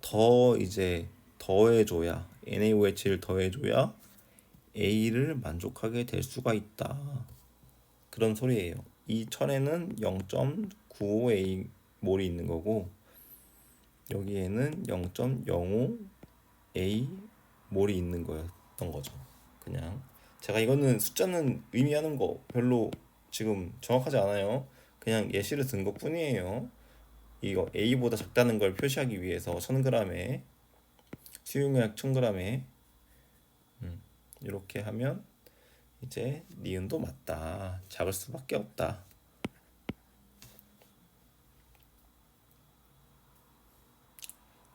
더 이제 더해줘야 NaOH를 더해줘야 A를 만족하게 될 수가 있다. 그런 소리예요. 이 천에는 0.95A 몰이 있는 거고 여기에는 0.05A 몰이 있는 거였던 거죠. 그냥 제가 이거는 숫자는 의미하는 거 별로 지금 정확하지 않아요. 그냥 예시를 든 것뿐이에요. 이거 A보다 작다는 걸 표시하기 위해서 1000g에 수용약 1000g에 이렇게 하면 이제 니은도 맞다. 작을 수밖에 없다.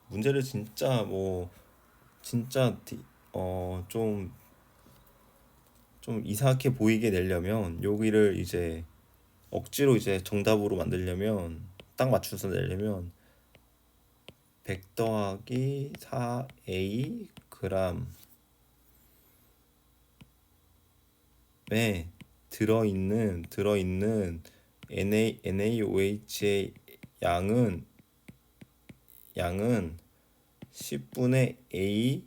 문제를 진짜 진짜 좀 이상하게 보이게 내려면 여기를 이제 억지로 이제 정답으로 만들려면 딱 맞춰서 내려면 100 더하기 4A gram에 들어있는 NaOH의 양은 10분의 A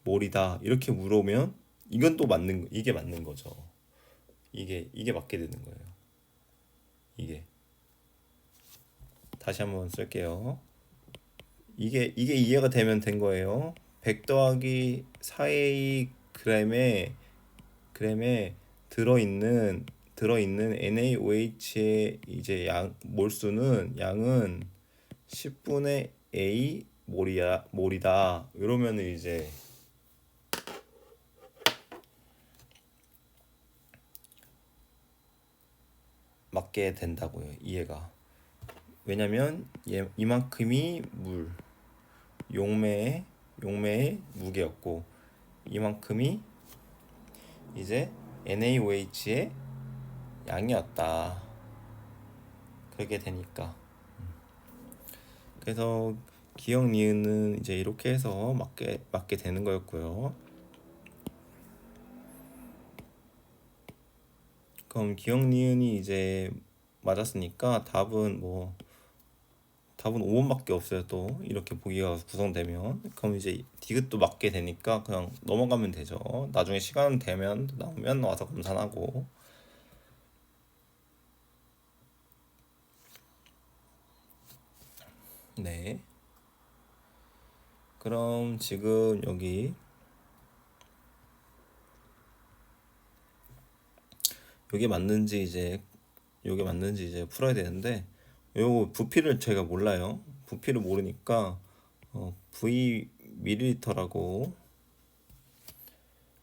몰이다 이렇게 물으면 이건 또 이게 맞는 거죠. 이게 맞게 되는 거예요. 이게 다시 한번 쓸게요. 이게 이해가 되면 된 거예요. 100 더하기 4A gram에 들어있는 NaOH의 이제 양은 10분의 A 몰이다. 이러면은 이제 맞게 된다고요. 이해가. 왜냐면 이만큼이 용매의 무게였고 이만큼이 이제 NaOH의 양이었다. 그렇게 되니까. 그래서 기억 니은은 이제 이렇게 해서 맞게 되는 거였고요. 그럼 기억 니은이 이제 맞았으니까 답은 5번밖에 없어요. 또 이렇게 보기가 구성되면 그럼 이제 디귿도 맞게 되니까 그냥 넘어가면 되죠. 나중에 시간 되면 나오면 와서 검산하고. 네. 그럼 지금 요게 맞는지 이제 풀어야 되는데 요 부피를 제가 몰라요. 부피를 모르니까 V 밀리리터라고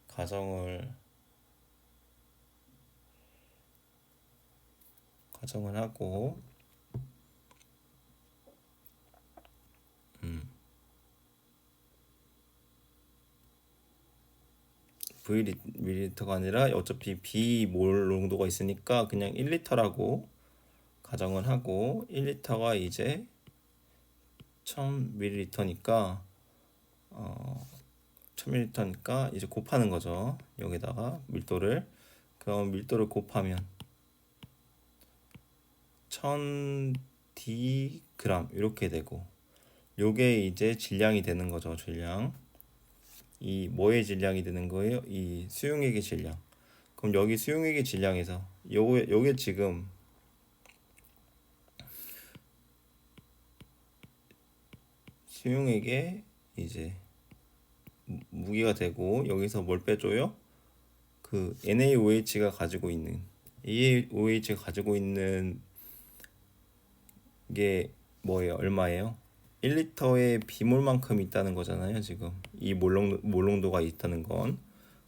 가정을 하고 V 밀리리터가 아니라 어차피 B 몰 농도가 있으니까 그냥 1리터라고 가정을 하고 1리터가 이제 1000ml니까 1000ml니까 이제 곱하는 거죠. 여기다가 밀도를 그럼 밀도를 곱하면 1000d 이렇게 되고 요게 이제 질량이 되는 거죠. 질량. 이 뭐의 질량이 되는 거예요? 이 수용액의 질량. 그럼 여기 수용액의 질량에서 요게 지금 수용액의 이제 무게가 되고 여기서 뭘 빼줘요? 그 NaOH가 가지고 있는 게 뭐예요? 얼마예요? 1리터의 비몰만큼 있다는 거잖아요. 지금 이 몰농도가 있다는 건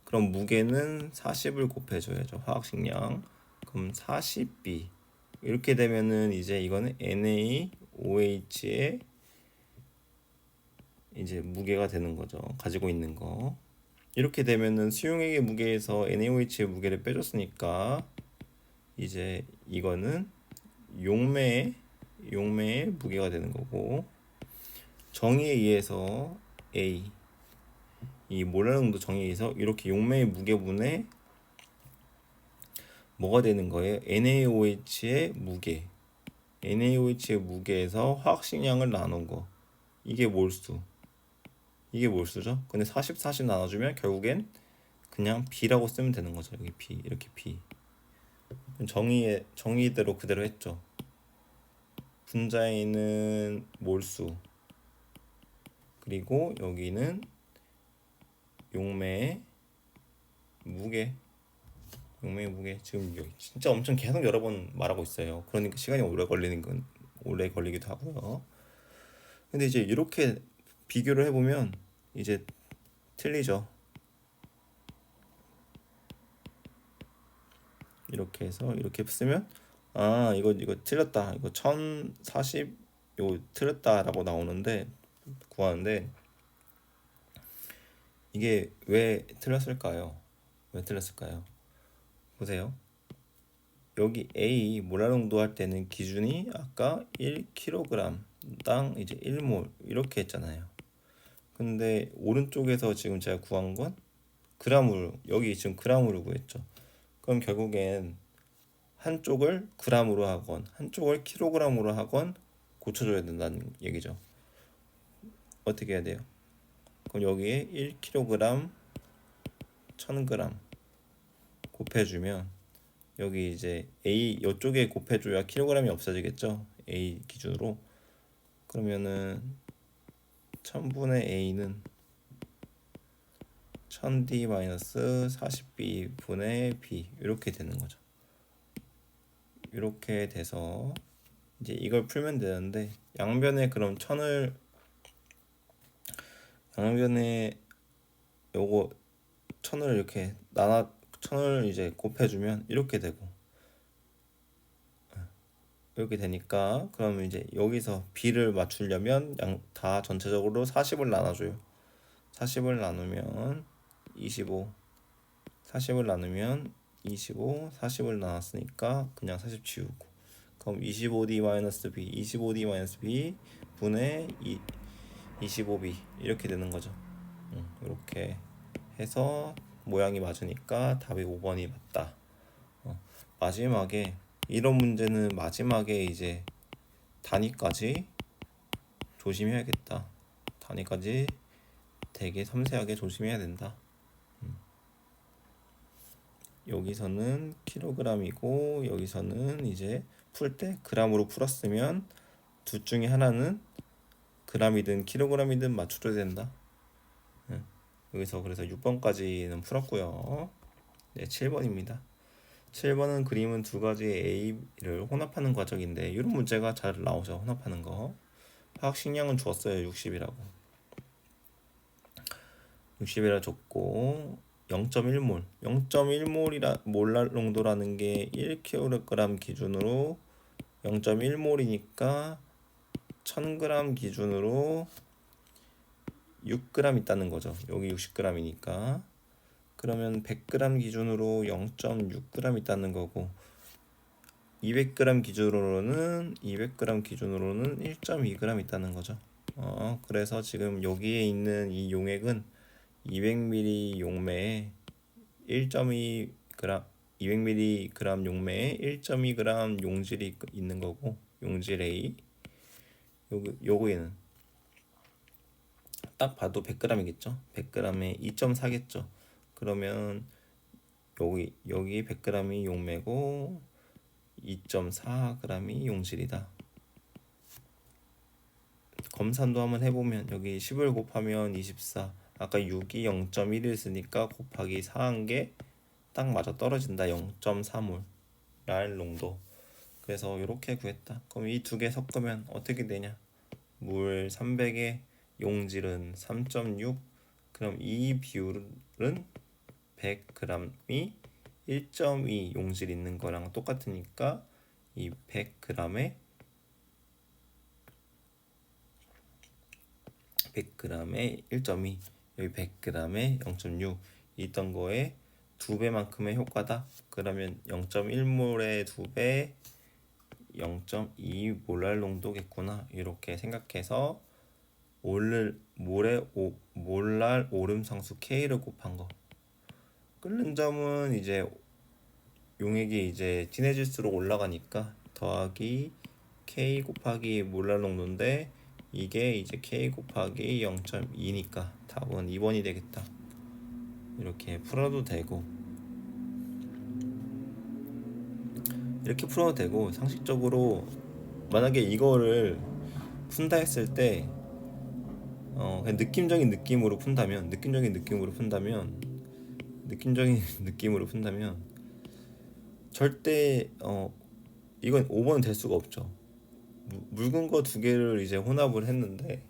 그럼 무게는 40을 곱해줘야죠. 화학식량. 그럼 40B 이렇게 되면은 이제 이거는 NaOH의 이제 무게가 되는 거죠. 가지고 있는 거. 이렇게 되면은 수용액의 무게에서 NaOH의 무게를 빼줬으니까 이제 이거는 용매의 무게가 되는 거고 정의에 의해서 A 이 몰랄농도 정의에 의해서 이렇게 용매의 무게분에 뭐가 되는 거예요? NaOH의 무게에서 화학식량을 나눈 거 이게 몰수죠. 근데 40 나눠주면 결국엔 그냥 B라고 쓰면 되는 거죠. 여기 B 이렇게 B 정의대로 그대로 했죠. 분자에는 몰수, 그리고 여기는 용매의 무게. 용매의 무게. 지금 여기 진짜 엄청 계속 여러 번 말하고 있어요. 그러니까 시간이 오래 걸리기도 하고요. 근데 이제 이렇게 비교를 해보면 이제 틀리죠. 이렇게 해서 이렇게 쓰면 이거 틀렸다. 이거 1040 이거 틀렸다라고 나오는데 구하는데 이게 왜 틀렸을까요? 왜 틀렸을까요? 보세요. 여기 A 몰랄 농도 할 때는 기준이 아까 1kg당 이제 1몰 이렇게 했잖아요. 근데 오른쪽에서 지금 제가 구한 건 g으로, 여기 지금 g으로 구했죠. 그럼 결국엔 한쪽을 g으로 하건 한쪽을 kg으로 하건 고쳐줘야 된다는 얘기죠. 어떻게 해야 돼요? 그럼 여기에 1kg 1000g 곱해주면 여기 이제 A 이쪽에 곱해줘야 킬로그램이 없어지겠죠. A 기준으로. 그러면은 1000분의 A는 1000D 마이너스 40B 분의 B 이렇게 되는 거죠. 이렇게 돼서 이제 이걸 풀면 되는데 양변에 그럼 양변에 요거 1000을 이렇게 나눠 1000을 이제 곱해주면 이렇게 되고 이렇게 되니까 그러면 이제 여기서 B를 맞추려면 다 전체적으로 40을 나눠줘요. 40을 나누면 25, 40을 나누면 25, 40을 나눴으니까 그냥 40 지우고 그럼 25D-B, 25D-B 분의 25B 이렇게 되는 거죠. 이렇게 해서 모양이 맞으니까 답이 5번이 맞다. 마지막에 이런 문제는 마지막에 이제 단위까지 조심해야겠다. 단위까지 되게 섬세하게 조심해야 된다. 여기서는 킬로그램이고 여기서는 이제 풀 때 그램으로 풀었으면 둘 중에 하나는 그램이든 킬로그램이든 맞춰줘야 된다. 여기서 그래서 6번까지는 풀었고요. 네, 7번입니다. 7번은 그림은 두 가지의 A를 혼합하는 과정인데 이런 문제가 잘 나오죠. 혼합하는 거. 화학 식량은 주었어요. 60이라고. 60이라 줬고 0.1몰. 0.1몰이라 몰랄 농도라는 게 1kg 기준으로 0.1몰이니까 1000g 기준으로 6g 있다는 거죠. 여기 60g이니까. 그러면 100g 기준으로 0.6g 있다는 거고 200g 기준으로는 1.2g 있다는 거죠. 그래서 지금 여기에 있는 이 용액은 200ml 용매에 1.2g 200mg 용매에 1.2g 용질이 있는 거고 용질 A 요거에는 딱 봐도 100g이겠죠. 100g에 2.4겠죠. 그러면 여기 100g이 용매고 2.4g이 용질이다. 검산도 한번 해보면 여기 10을 곱하면 24. 아까 6이 0.1이었으니까 곱하기 4한 게 딱 맞아 떨어진다. 0.3몰 랄 농도. 그래서 이렇게 구했다. 그럼 이 두 개 섞으면 어떻게 되냐? 물 300에 용질은 3.6. 그럼 이 비율은 100g이 1.2 용질 있는 거랑 똑같으니까 이 100g에 1.2 여기 100g에 0.6 있던 거에 2배만큼의 효과다. 그러면 0.1몰의 2배 0.2 몰랄 농도겠구나. 이렇게 생각해서 몰랄 오름 상수 K를 곱한 거. 끓는 점은 이제 용액이 이제 진해질수록 올라가니까 더하기 K 곱하기 몰랄 농도인데 이게 이제 K 곱하기 0.2니까 답은 2번이 되겠다. 이렇게 풀어도 되고 이렇게 풀어도 되고, 상식적으로 만약에 이거를 푼다 했을 때 그냥 느낌적인 느낌으로 푼다면 절대 이건 5번은 될 수가 없죠. 묽은 거 두 개를 이제 혼합을 했는데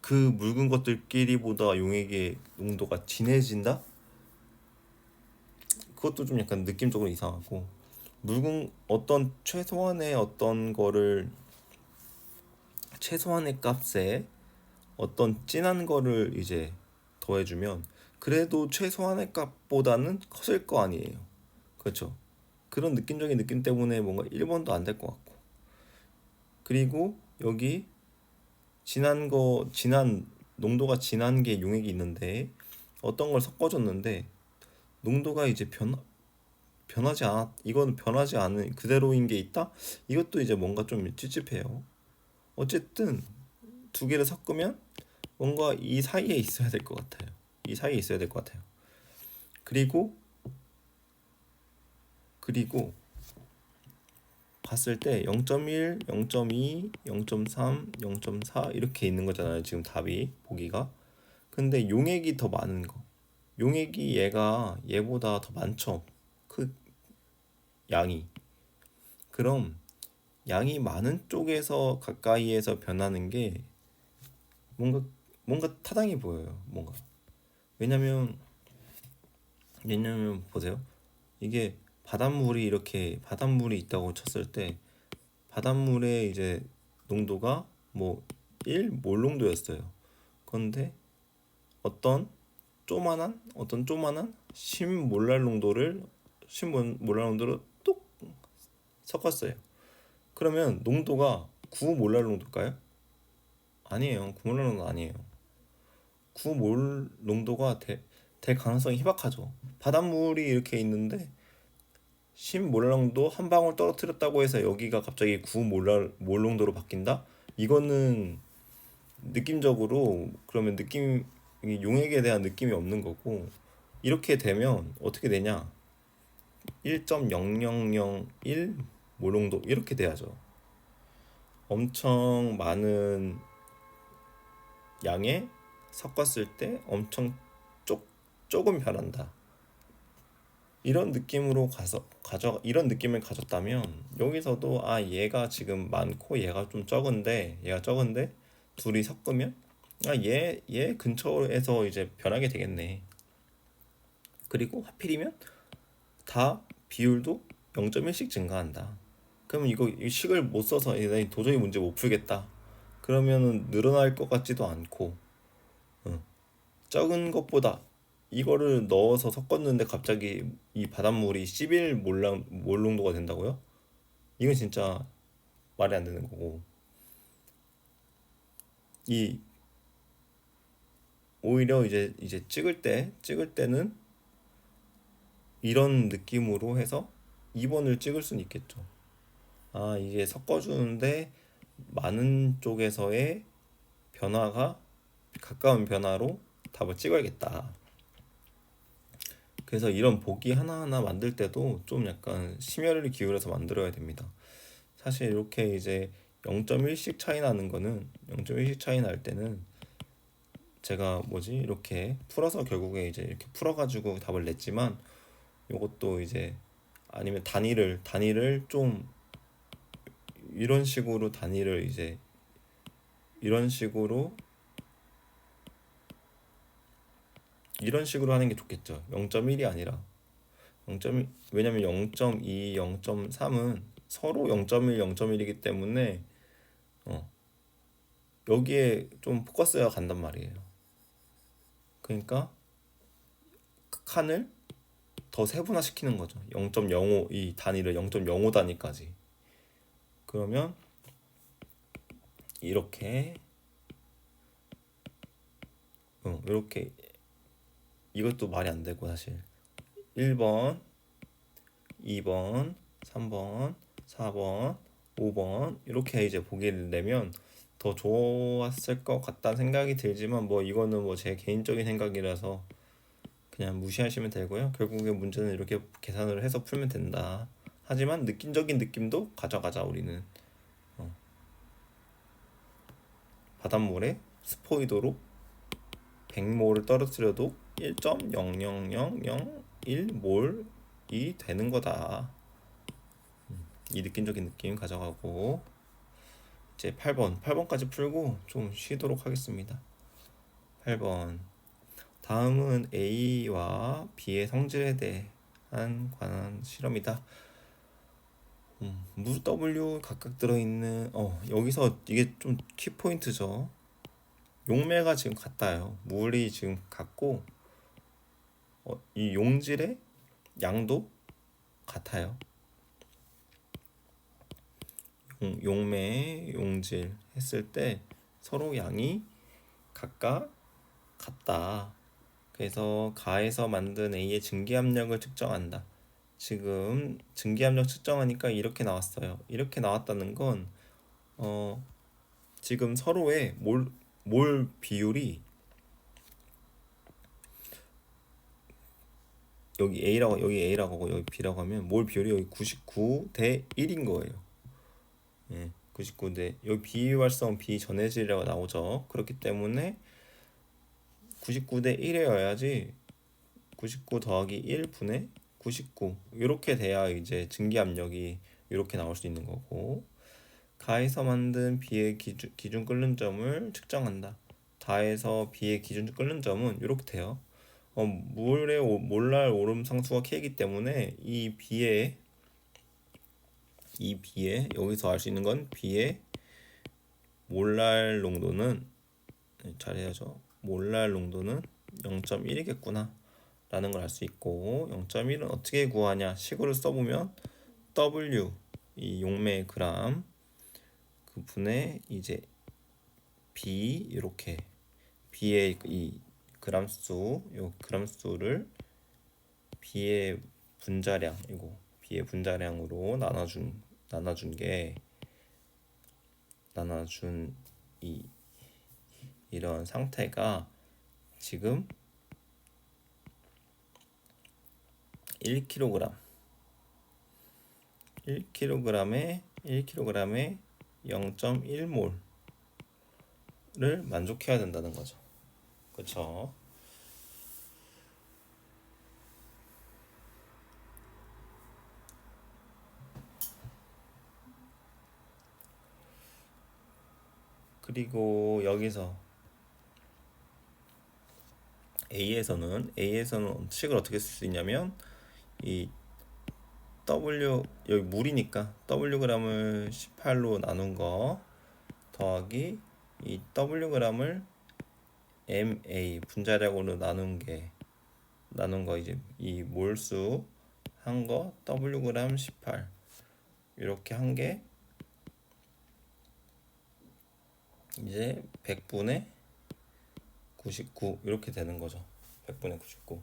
그 묽은 것들끼리보다 용액의 농도가 진해진다? 그것도 좀 약간 느낌적으로 이상하고, 최소한의 값에 어떤 진한 거를 이제 더해주면 그래도 최소한의 값보다는 커질 거 아니에요. 그렇죠? 그런 느낌적인 느낌 때문에 뭔가 1번도 안 될 것 같고, 그리고 여기 농도가 진한 게 용액이 있는데 어떤 걸 섞어줬는데 농도가 이제 이거는 변하지 않은 그대로인 게 있다? 이것도 이제 뭔가 좀 찝찝해요. 어쨌든 두 개를 섞으면 뭔가 이 사이에 있어야 될 것 같아요. 그리고 봤을 때 0.1, 0.2, 0.3, 0.4 이렇게 있는 거잖아요. 지금 답이 보기가. 근데 용액이 더 많은 거. 용액이 얘보다 더 많죠. 그 양이. 그럼 양이 많은 쪽에서 가까이에서 변하는 게 뭔가 타당해 보여요. 뭔가. 왜냐면 보세요. 이게 바닷물이 있다고 쳤을 때 바닷물의 이제 농도가 뭐 1몰 농도였어요. 그런데 어떤 조만한 10몰랄 농도를 뚝 섞었어요. 그러면 농도가 9몰랄 농도일까요? 아니에요. 9몰랄 농도 아니에요. 9몰 농도가 될 가능성이 희박하죠. 바닷물이 이렇게 있는데 10몰 농도 한 방울 떨어뜨렸다고 해서 여기가 갑자기 9몰 농도로 바뀐다? 이거는 느낌적으로 그러면 용액에 대한 느낌이 없는 거고, 이렇게 되면 어떻게 되냐? 1.0001 몰농도 이렇게 돼야죠. 엄청 많은 양에 섞었을 때 엄청 조금 변한다. 이런 느낌을 가졌다면 여기서도 얘가 지금 많고 얘가 적은데 둘이 섞으면 얘 근처에서 이제 변하게 되겠네. 그리고 하필이면 다 비율도 0.1씩 증가한다. 그러면 이거 식을 못 써서 도저히 문제 못 풀겠다. 그러면은 늘어날 것 같지도 않고, 적은 것보다 이거를 넣어서 섞었는데 갑자기 이 바닷물이 11몰 농도가 된다고요? 이건 진짜 말이 안 되는 거고, 이 오히려 이제 찍을 때는 이런 느낌으로 해서 2번을 찍을 수는 있겠죠. 이게 섞어주는데 많은 쪽에서의 변화가 가까운 변화로 답을 찍어야겠다. 그래서 이런 보기 하나하나 만들 때도 좀 약간 심혈을 기울여서 만들어야 됩니다. 사실 이렇게 이제 0.1씩 차이 날 때는 제가 이렇게 풀어서 결국에 이제 이렇게 풀어가지고 답을 냈지만, 요것도 이제 아니면 단위를 좀 이런 식으로 단위를 이제 이런 식으로 하는 게 좋겠죠. 0.1이 아니라 0.1, 왜냐면 0.2, 0.3은 서로 0.1, 0.1이기 때문에 여기에 좀 포커스가 간단 말이에요. 그러니까 칸을 더 세분화시키는 거죠. 0.05 이 단위를 0.05 단위까지. 그러면 이렇게 이것도 말이 안 되고, 사실 1번, 2번, 3번, 4번, 5번 이렇게 이제 보기를 내면 더 좋았을 것 같다는 생각이 들지만 뭐 이거는 뭐 제 개인적인 생각이라서 그냥 무시하시면 되고요. 결국에 문제는 이렇게 계산을 해서 풀면 된다. 하지만 느낌적인 느낌도 가져가자. 우리는 바닷물에 스포이도로 100몰을 떨어뜨려도 1.00001몰이 되는 거다. 이 느낌적인 느낌 가져가고 이제 8번까지 풀고 좀 쉬도록 하겠습니다. 8번 다음은 A와 B의 성질에 대한 관한 실험이다. 무 W 각각 들어있는 여기서 이게 좀 키포인트죠. 용매가 지금 같아요. 물이 지금 같고 이 용질의 양도 같아요. 용매, 용질 했을 때 서로 양이 각각 같다. 그래서 가에서 만든 A의 증기압력을 측정한다. 지금 증기압력 측정하니까 이렇게 나왔어요. 이렇게 나왔다는 건 지금 서로의 몰 비율이 여기 A라고 하고 여기 B라고 하면 몰 비율이 여기 99대 1인 거예요. 예, 99대 여기 비활성 비전해질이라고 나오죠. 그렇기 때문에 99대 1이어야지 99 더하기 1분의 99 이렇게 돼야 이제 증기압력이 이렇게 나올 수 있는 거고 가에서 만든 B의 기준 끓는 점을 측정한다. 가에서 B의 기준 끓는 점은 이렇게 돼요. 물의 몰랄 오름 상수가 K이기 때문에 이 B의 여기서 알 수 있는 건 B의 몰랄 농도는 잘해야죠. 몰랄 농도는 0.1이겠구나 라는 걸 알 수 있고 0.1은 어떻게 구하냐 식으로 써보면 W 이 용매 그램 그 분의 이제 B 이렇게 B의 이 요 그램 수를 B의 분자량 이거 B의 분자량으로 나눠준 이런 상태가 지금 1kg 1kg에 0.1몰을 만족해야 된다는 거죠. 그렇죠? 그리고 여기서 A에서는 식을 어떻게 쓸 수 있냐면 이 W 여기 물이니까 Wg을 18로 나눈 거 더하기 이 Wg을 MA 분자량으로 나눈 거 이제 이 몰수 한 거 Wg 18 이렇게 한 게 이제 100분의 99 이렇게 되는 거죠. 100분의 99.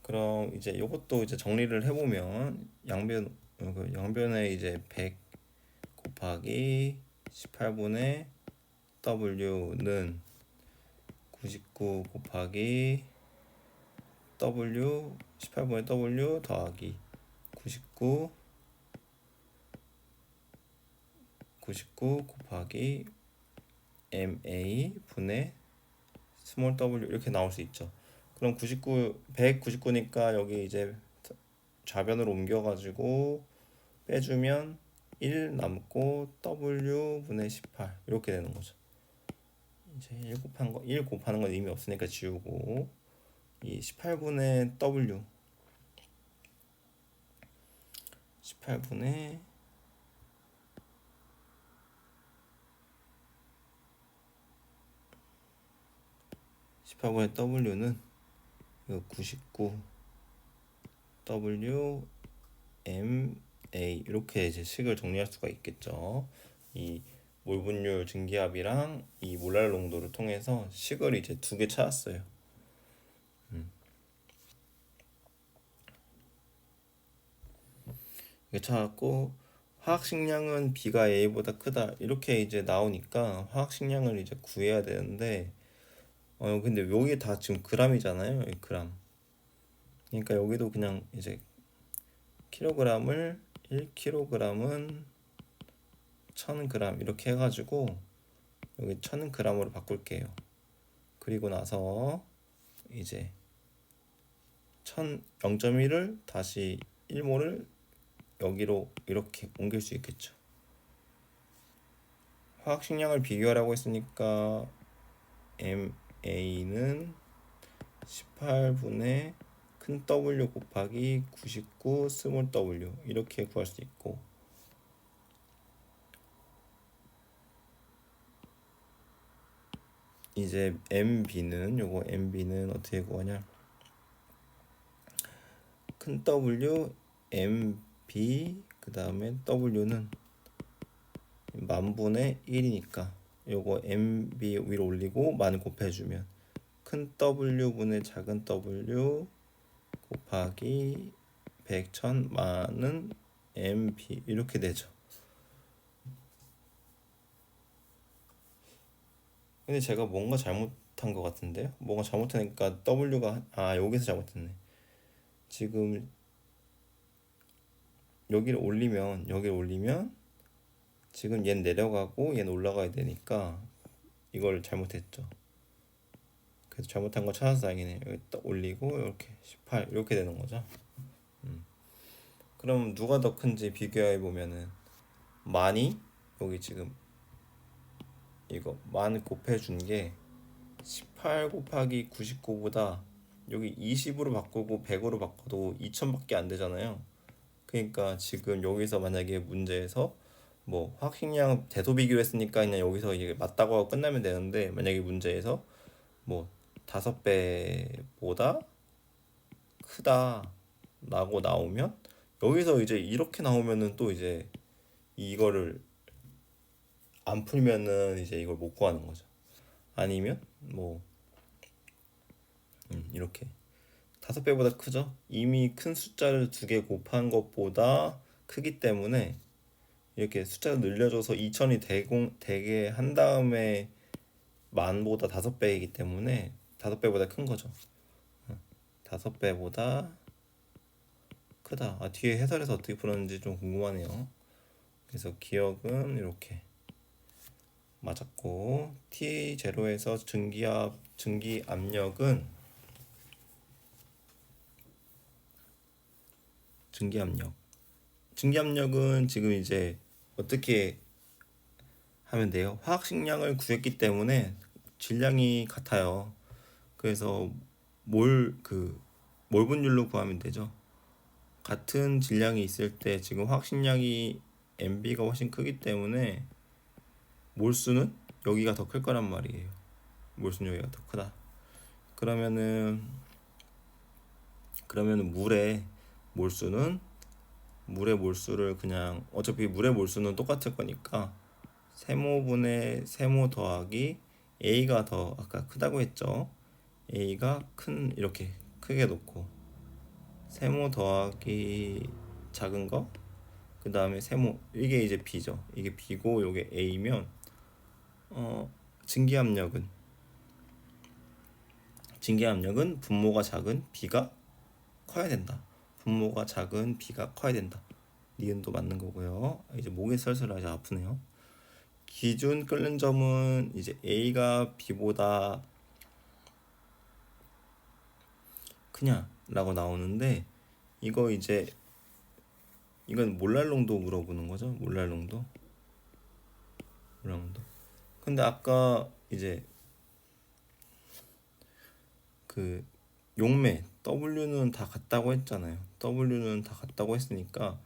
그럼 이제 이것도 이제 정리를 해보면 양변에 이제 100 곱하기 18분의 W는 99 곱하기 W 18분의 W 더하기 99 곱하기 MA 분의 스몰 w 이렇게 나올 수 있죠. 그럼 199니까 여기 이제 좌변으로 옮겨가지고 빼주면 1 남고 w 분의 18 이렇게 되는 거죠. 이제 1 곱하는 건 의미 없으니까 지우고 이 18분의 w 18분의 W는 99 W M A 이렇게 이제 식을 정리할 수가 있겠죠. 이 몰분율 증기압이랑 이 몰랄 농도를 통해서 식을 이제 두 개 찾았어요. 이게 찾았고 화학식량은 B가 A보다 크다 이렇게 이제 나오니까 화학식량을 이제 구해야 되는데 근데 여기 다 지금 그람이잖아요. 여기 그람. 그러니까 여기도 그냥 이제 킬로그램을 1kg은 1000g 이렇게 해가지고 여기 1000g으로 바꿀게요. 그리고 나서 이제 0.1을 다시 1몰을 여기로 이렇게 옮길 수 있겠죠. 화학식량을 비교하라고 했으니까 MA는 18분의 큰 W 곱하기 99 스몰 w 이렇게 구할 수 있고, 이제 MB는 어떻게 구하냐, 큰 W MB 그 다음에 W는 만분의 1이니까 요거 MB 위로 올리고 만 곱해주면 큰 W분의 작은 W 곱하기 100, 1000, 만은 MB 이렇게 되죠. 근데 제가 뭔가 잘못한 것 같은데요? 뭔가 잘못하니까 W가 여기서 잘못했네. 지금 여기를 올리면 지금 얘는 내려가고 얘는 올라가야 되니까 이걸 잘못했죠. 그래서 잘못한 거 찾아서 다행이네. 여기 딱 올리고 이렇게 18 이렇게 되는 거죠. 그럼 누가 더 큰지 비교해 보면은 만이 여기 지금 이거 만 곱해준 게 18 곱하기 99보다 여기 20으로 바꾸고 100으로 바꿔도 2000밖에 안 되잖아요. 그러니까 지금 여기서 만약에 문제에서 뭐 화학식량 대소 비교를 했으니까 그냥 여기서 이게 맞다고 하고 끝나면 되는데, 만약에 문제에서 뭐 5배보다 크다라고 나오면 여기서 이제 이렇게 나오면은 또 이제 이거를 안 풀면은 이제 이걸 못 구하는 거죠. 아니면 뭐 이렇게 5배보다 크죠. 이미 큰 숫자를 2개 곱한 것보다 크기 때문에 이렇게 숫자를 늘려줘서 2000이 되게 한 다음에 만보다 5배이기 때문에 5배보다 큰 거죠. 5배보다 크다. 뒤에 해설에서 어떻게 풀었는지 좀 궁금하네요. 그래서 기억은 이렇게 맞았고, T0에서 증기 압력은 지금 이제 어떻게 하면 돼요? 화학식량을 구했기 때문에 질량이 같아요. 그래서 몰 분율로 구하면 되죠. 같은 질량이 있을 때 지금 화학식량이 MB가 훨씬 크기 때문에 몰수는 여기가 더 클 거란 말이에요. 몰수는 여기가 더 크다. 그러면은 물의 몰수를 그냥 어차피 물의 몰수는 똑같을 거니까 세모분의 세모 더하기 A가 더 아까 크다고 했죠. A가 이렇게 크게 놓고 세모 더하기 작은 거, 그 다음에 세모, 이게 이제 B죠. 이게 B고 요게 A면 증기압력은 분모가 작은 B가 커야 된다. 분모가 작은 B가 커야 된다. 니은도 맞는 거고요. 이제 목이 슬슬 아주 아프네요. 기준 끓는 점은 이제 A가 B보다 크냐라고 나오는데, 이건 몰랄 농도 물어보는 거죠. 몰랄 농도. 근데 아까 이제 그 용매 W는 다 같다고 했잖아요. W는 다 같다고 했으니까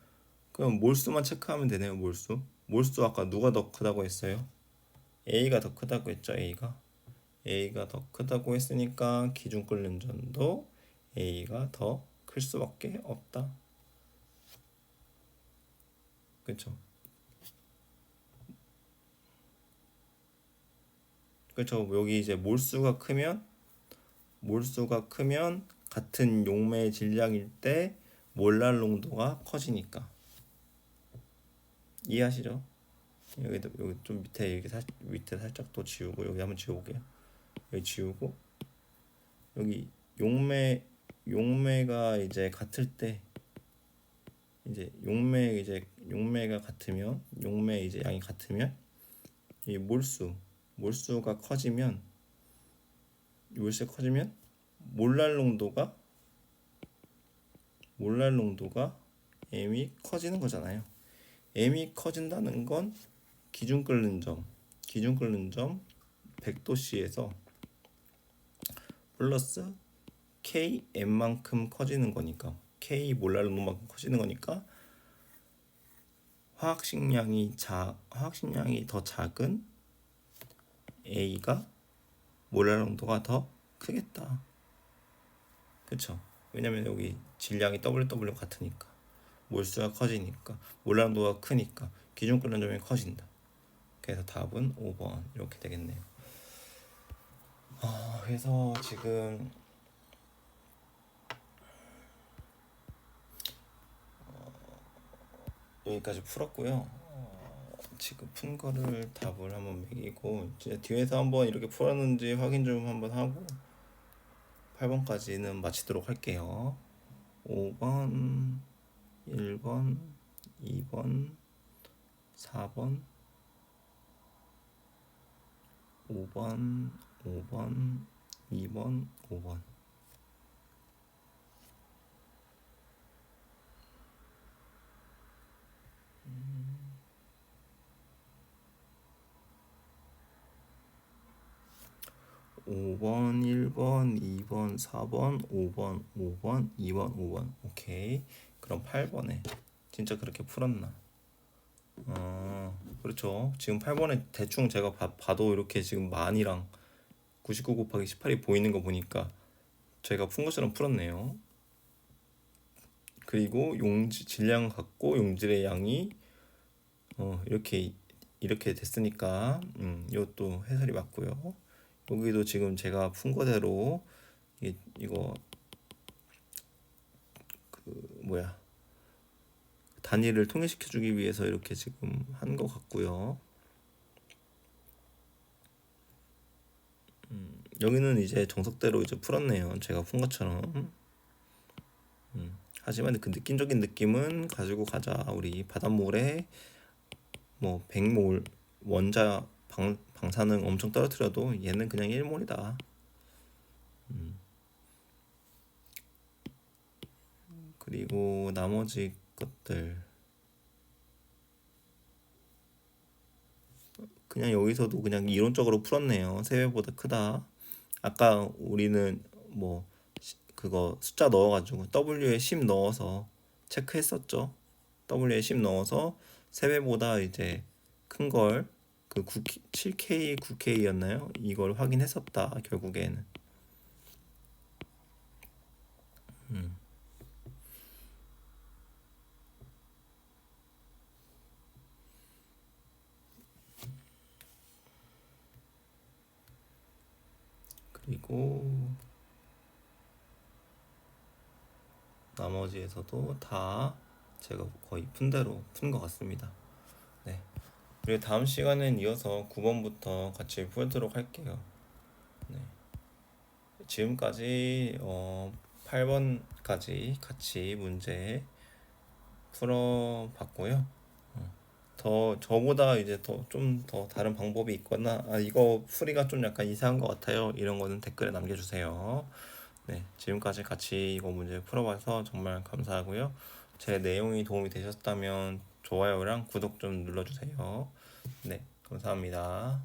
그럼 몰수만 체크하면 되네요. 몰수 아까 누가 더 크다고 했어요? A가 더 크다고 했죠. A가 더 크다고 했으니까 기준 끓는 점도 A가 더 클 수밖에 없다. 그렇죠? 그렇죠. 여기 이제 몰수가 크면 같은 용매의 질량일 때 몰랄 농도가 커지니까. 이해하시죠? 여기도 여기 좀 밑에 여기 밑에 살짝 또 지우고 여기 한번 지워볼게요. 여기 지우고 여기 용매가 이제 같을 때 이제 용매가 같으면 용매 이제 양이 같으면 이 몰수가 커지면 몰수가 커지면 몰랄 농도가 M이 커지는 거잖아요. M이 커진다는 건 기준 끓는 점 100도씨에서 플러스 KM만큼 커지는 거니까 K 몰랄 농도만큼 커지는 거니까 화학식량이 더 작은 A가 몰랄 농도가 더 크겠다. 그쵸? 왜냐면 여기 질량이 WW 같으니까 몰수가 커지니까 몰랄 농도가 크니까 기준 끓는 점이 커진다. 그래서 답은 5번 이렇게 되겠네요. 그래서 지금 여기까지 풀었고요. 지금 푼 거를 답을 한번 매기고 이제 뒤에서 한번 이렇게 풀었는지 확인 좀 한번 하고 8번까지는 마치도록 할게요. 5번, 1번, 2번, 4번, 5번, 2번, 5번. 5번, 1번, 2번, 4번, 5번, 2번, 5번. 오케이. 그럼 8번에 진짜 그렇게 풀었나? 그렇죠. 지금 8번에 대충 제가 봐도 이렇게 지금 만이랑 99 곱하기 18이 보이는 거 보니까 제가 푼 것처럼 풀었네요. 그리고 질량 갖고 용질의 양이 이렇게 됐으니까 이것도 해설이 맞고요. 여기도 지금 제가 푼 거대로 이거 단위를 통일시켜 주기 위해서 이렇게 지금 한 거 같고요. 여기는 이제 정석대로 이제 풀었네요. 제가 푼 것처럼. 하지만 그 느낌적인 느낌은 가지고 가자. 우리 바닷물에 뭐 100몰 원자 방사능 엄청 떨어뜨려도 얘는 그냥 1몰이다. 그리고 나머지 것들 그냥 여기서도 그냥 이론적으로 풀었네요. 3배보다 크다. 아까 우리는 뭐 그거 숫자 넣어가지고 W에 10 넣어서 체크했었죠. W에 10 넣어서 3배보다 이제 큰 걸 그 7K, 9K였나요? 이걸 확인했었다. 결국에는. 그리고 나머지에서도 다 제가 거의 푼 대로 푼 것 같습니다. 네. 그리고 다음 시간엔 이어서 9번부터 같이 풀도록 할게요. 네. 지금까지 8번까지 같이 문제 풀어봤고요. 저보다 이제 좀 더 다른 방법이 있거나 이거 풀이가 좀 약간 이상한 것 같아요. 이런 거는 댓글에 남겨주세요. 네, 지금까지 같이 이거 문제 풀어봐서 정말 감사하고요. 제 내용이 도움이 되셨다면 좋아요랑 구독 좀 눌러주세요. 네, 감사합니다.